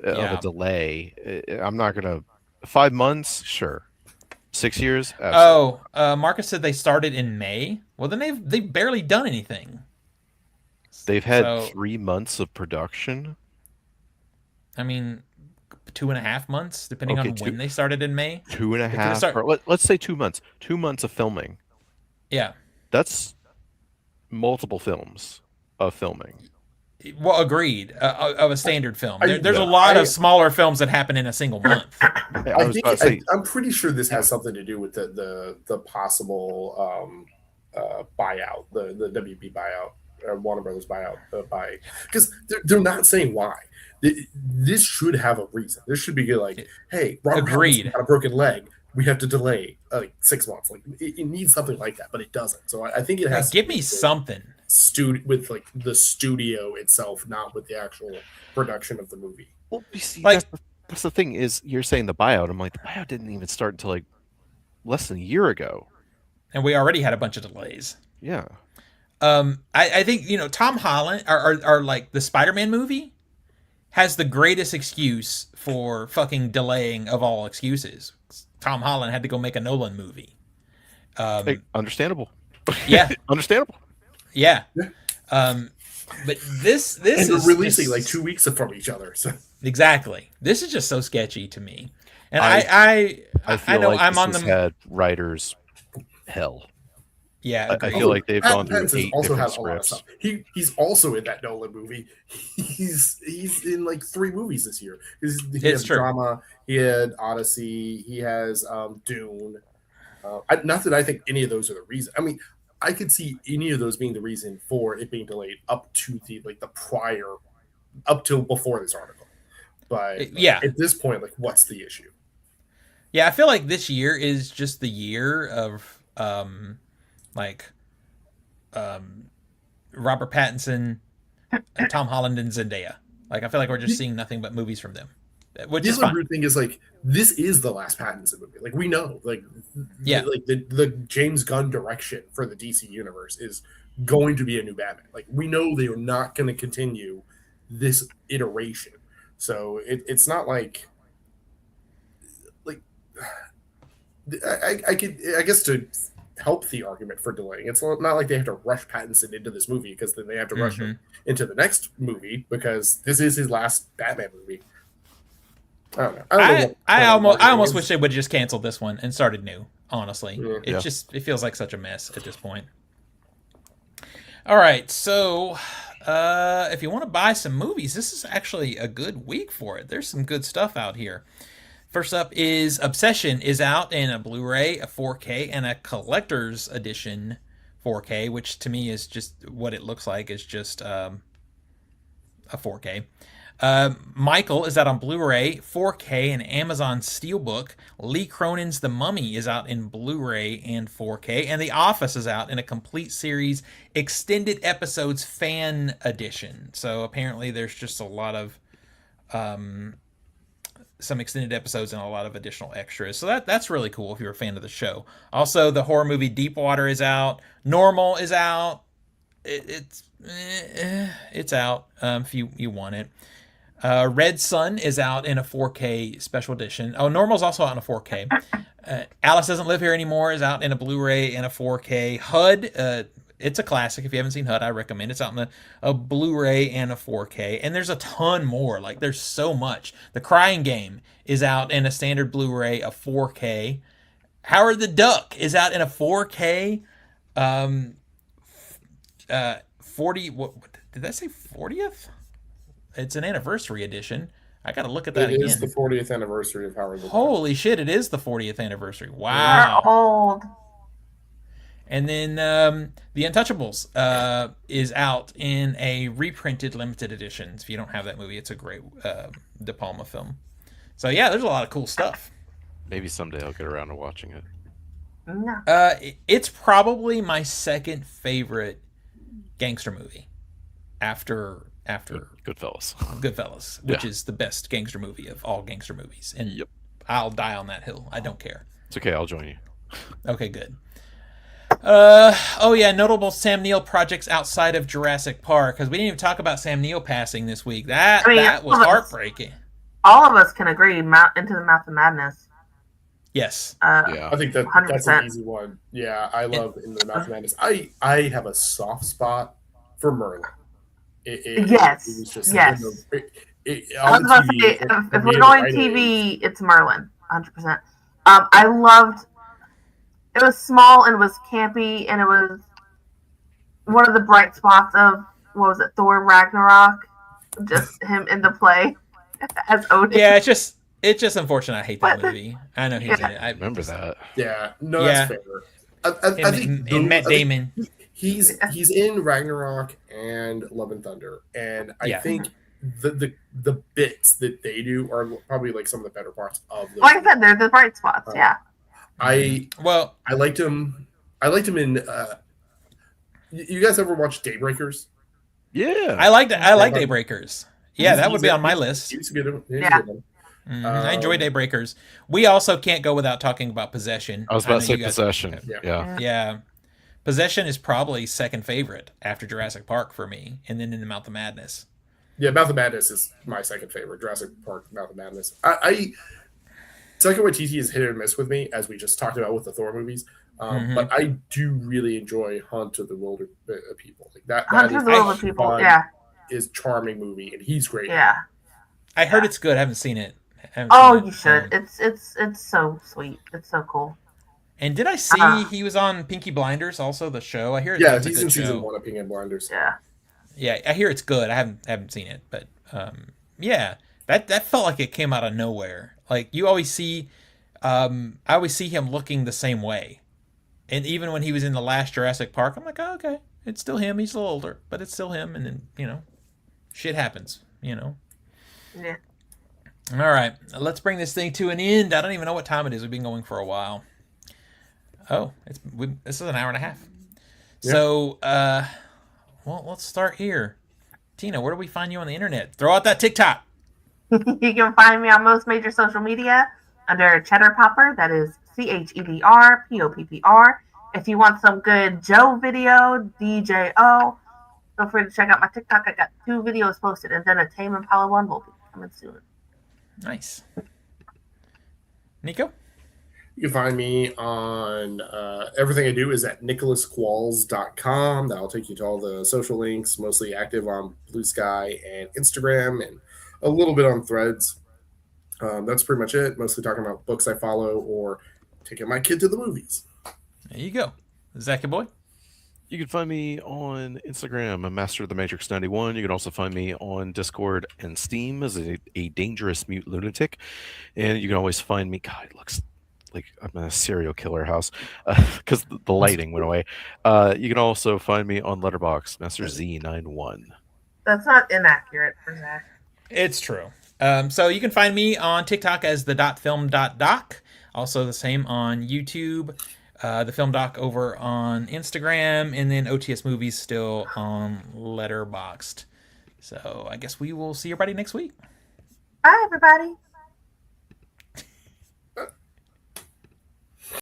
of a Yeah. delay. I'm not gonna. 5 months, sure. 6 years, absolutely. Oh, Marcus said they started in May. Well, then they've barely done anything. They've had So 3 months of production. I mean, 2.5 months, depending Okay, on when they started in May. two and a They could've half. start- Let's say 2 months. 2 months of filming. Yeah. That's multiple films of filming. Well, agreed. Of a standard film, I- there's a yeah, lot I- of smaller films that happen in a single month. I was about to say, I'm pretty sure this has something to do with the possible buyout, the WB buyout, Warner Brothers buyout, because they're not saying why. This should have a reason. This should be good. Like, hey, Robert Agreed. Pattinson got a broken leg. We have to delay like 6 months. Like, it needs something like that, but it doesn't. So I think it has. Give me something. With like the studio itself, not with the actual production of the movie. well, you see, Like- that's the thing is, you're saying the buyout. I'm like, the buyout didn't even start until like less than a year ago. And we already had a bunch of delays. Yeah. I think Tom Holland or like the Spider-Man movie has the greatest excuse for fucking delaying of all excuses. Tom Holland had to go make a Nolan movie. Hey, understandable. Yeah, Understandable. yeah. But this And is they're releasing just- like 2 weeks from each other. So exactly. This is just so sketchy to me. And I I feel know like I'm this on has the had writers hell. yeah. I Agreed. feel like they've gone through Pattinson 8 also different has a lot of scripts. stuff. He's also in that Nolan movie. He's in like 3 movies this year. He It's has true. drama. He had Odyssey. He has Dune. Not that I think any of those are the reason. I mean, I could see any of those being the reason for it being delayed up to the prior, up till before this article. But Yeah. at this point, like, what's the issue? Yeah, I feel like this year is just the year of Robert Pattinson, Tom Holland, and Zendaya. Like, I feel like we're just seeing nothing but movies from them, which The is other fine. weird thing is, like, this is the last Pattinson movie. Like, we know, like, Yeah. like the James Gunn direction for the DC universe is going to be a new Batman. Like, we know they are not going to continue this iteration. So it's not like I guess to help the argument for delaying, it's not like they have to rush Pattinson into this movie because then they have to rush him into the next movie because this is his last Batman movie. I don't know. I almost wish they would have just canceled this one and started new. Honestly, Yeah. it feels like such a mess at this point. All right, so if you want to buy some movies, this is actually a good week for it. There's some good stuff out here. First up is Obsession is out in a Blu-ray, a 4K, and a collector's edition 4K, which to me is just what it looks like is just a 4K. Michael is out on Blu-ray, 4K, and Amazon Steelbook. Lee Cronin's The Mummy is out in Blu-ray and 4K, and The Office is out in a complete series extended episodes fan edition. So apparently there's just a lot of some extended episodes and a lot of additional extras. So that's really cool if you're a fan of the show. Also, the horror movie Deep Water is out. Normal is out. It's out if you want it. Red Sun is out in a 4K special edition. Oh, Normal's also out in a 4K. Alice Doesn't Live Here Anymore is out in a Blu-ray and a 4K. HUD, it's a classic. If you haven't seen HUD, I recommend. It's out in a Blu-ray and a 4K. And there's a ton more. Like, there's so much. The Crying Game is out in a standard Blu-ray, a 4K. Howard the Duck is out in a 4K. 40. What did that say? 40th? It's an anniversary edition. I got to look at that It again. is the 40th anniversary of Howard the Duck. Holy shit! It is the 40th anniversary. We're Wow. old. And then The Untouchables is out in a reprinted limited edition. If you don't have that movie, it's a great De Palma film. So yeah, there's a lot of cool stuff. Maybe someday I'll get around to watching it. No. It's probably my second favorite gangster movie after Goodfellas. Goodfellas, which is the best gangster movie of all gangster movies. And Yep. I'll die on that hill. I don't care. It's okay. I'll join you. Okay, good. Oh yeah, notable Sam Neill projects outside of Jurassic Park, because we didn't even talk about Sam Neill passing this week. I mean, That was heartbreaking. All of us can agree. Into the Mouth of Madness. Yes. Yeah. I think that's 100%. an easy one. Yeah, I love Into the Mouth of Madness. I have a soft spot for Merlin. Yes. It was just Yes. on the TV. If we're going TV, it's Merlin, 100%. I loved. It was small and it was campy, and it was one of the bright spots of what was it, Thor Ragnarok? Just him in the play as Odin. Yeah, it's just unfortunate. I hate that movie. I know he's in it. I remember that. Yeah, no, that's fair. I think Matt Damon. He's in Ragnarok and Love and Thunder, and I think the bits that they do are probably like some of the better parts of the. Like I said, they're the bright spots. Yeah. I liked him. I liked him in. You guys ever watch Daybreakers? Yeah, I liked Daybreakers. Yeah, that would be on my list. I enjoy Daybreakers. We also can't go without talking about Possession. I was about to say Possession. Yeah. Possession is probably second favorite after Jurassic Park for me, and then in the Mouth of Madness. Yeah, Mouth of Madness is my second favorite. Jurassic Park, Mouth of Madness. Taika Waititi is hit or miss with me, as we just talked about with the Thor movies. But I do really enjoy Hunt of the Wilder People. Like that Hunt of the Wilder People, is charming movie, and he's great. Yeah, I heard it's good. I haven't seen it. You should. It's so sweet. It's so cool. And did I see he was on Pinky Blinders, also the show? I hear it's he's in season 1 of Pinky Blinders. Yeah, I hear it's good. I haven't seen it, but that felt like it came out of nowhere. Like you always see, I always see him looking the same way, and even when he was in the last Jurassic Park, I'm like, oh, okay, it's still him. He's a little older, but it's still him. And then shit happens. Yeah. All right, let's bring this thing to an end. I don't even know what time it is. We've been going for a while. Oh, this is an hour and a half. Yeah. So, let's start here. Tina, where do we find you on the internet? Throw out that TikTok. You can find me on most major social media under Cheddar Popper. That is CHEDRPOPPR. If you want some good Joe video, DJO, feel free to check out my TikTok. I got 2 videos posted, and then a Tame Impala one will be coming soon. Nice. Nico? You can find me on everything I do is at nicholasqualls.com. That'll take you to all the social links, mostly active on Blue Sky and Instagram, and a little bit on Threads. That's pretty much it. Mostly talking about books I follow or taking my kid to the movies. There you go. Zachy boy? You can find me on Instagram, I'm Master of the Matrix 91. You can also find me on Discord and Steam as a dangerous mute lunatic. And you can always find me, God, it looks like I'm in a serial killer house because the lighting went away. You can also find me on Letterboxd, Master Z91. That's not inaccurate for Zach. It's true. So you can find me on TikTok as the .film.doc. Also the same on YouTube. The Film Doc over on Instagram, and then OTS Movies still on Letterboxd. So I guess we will see everybody next week. Bye, everybody.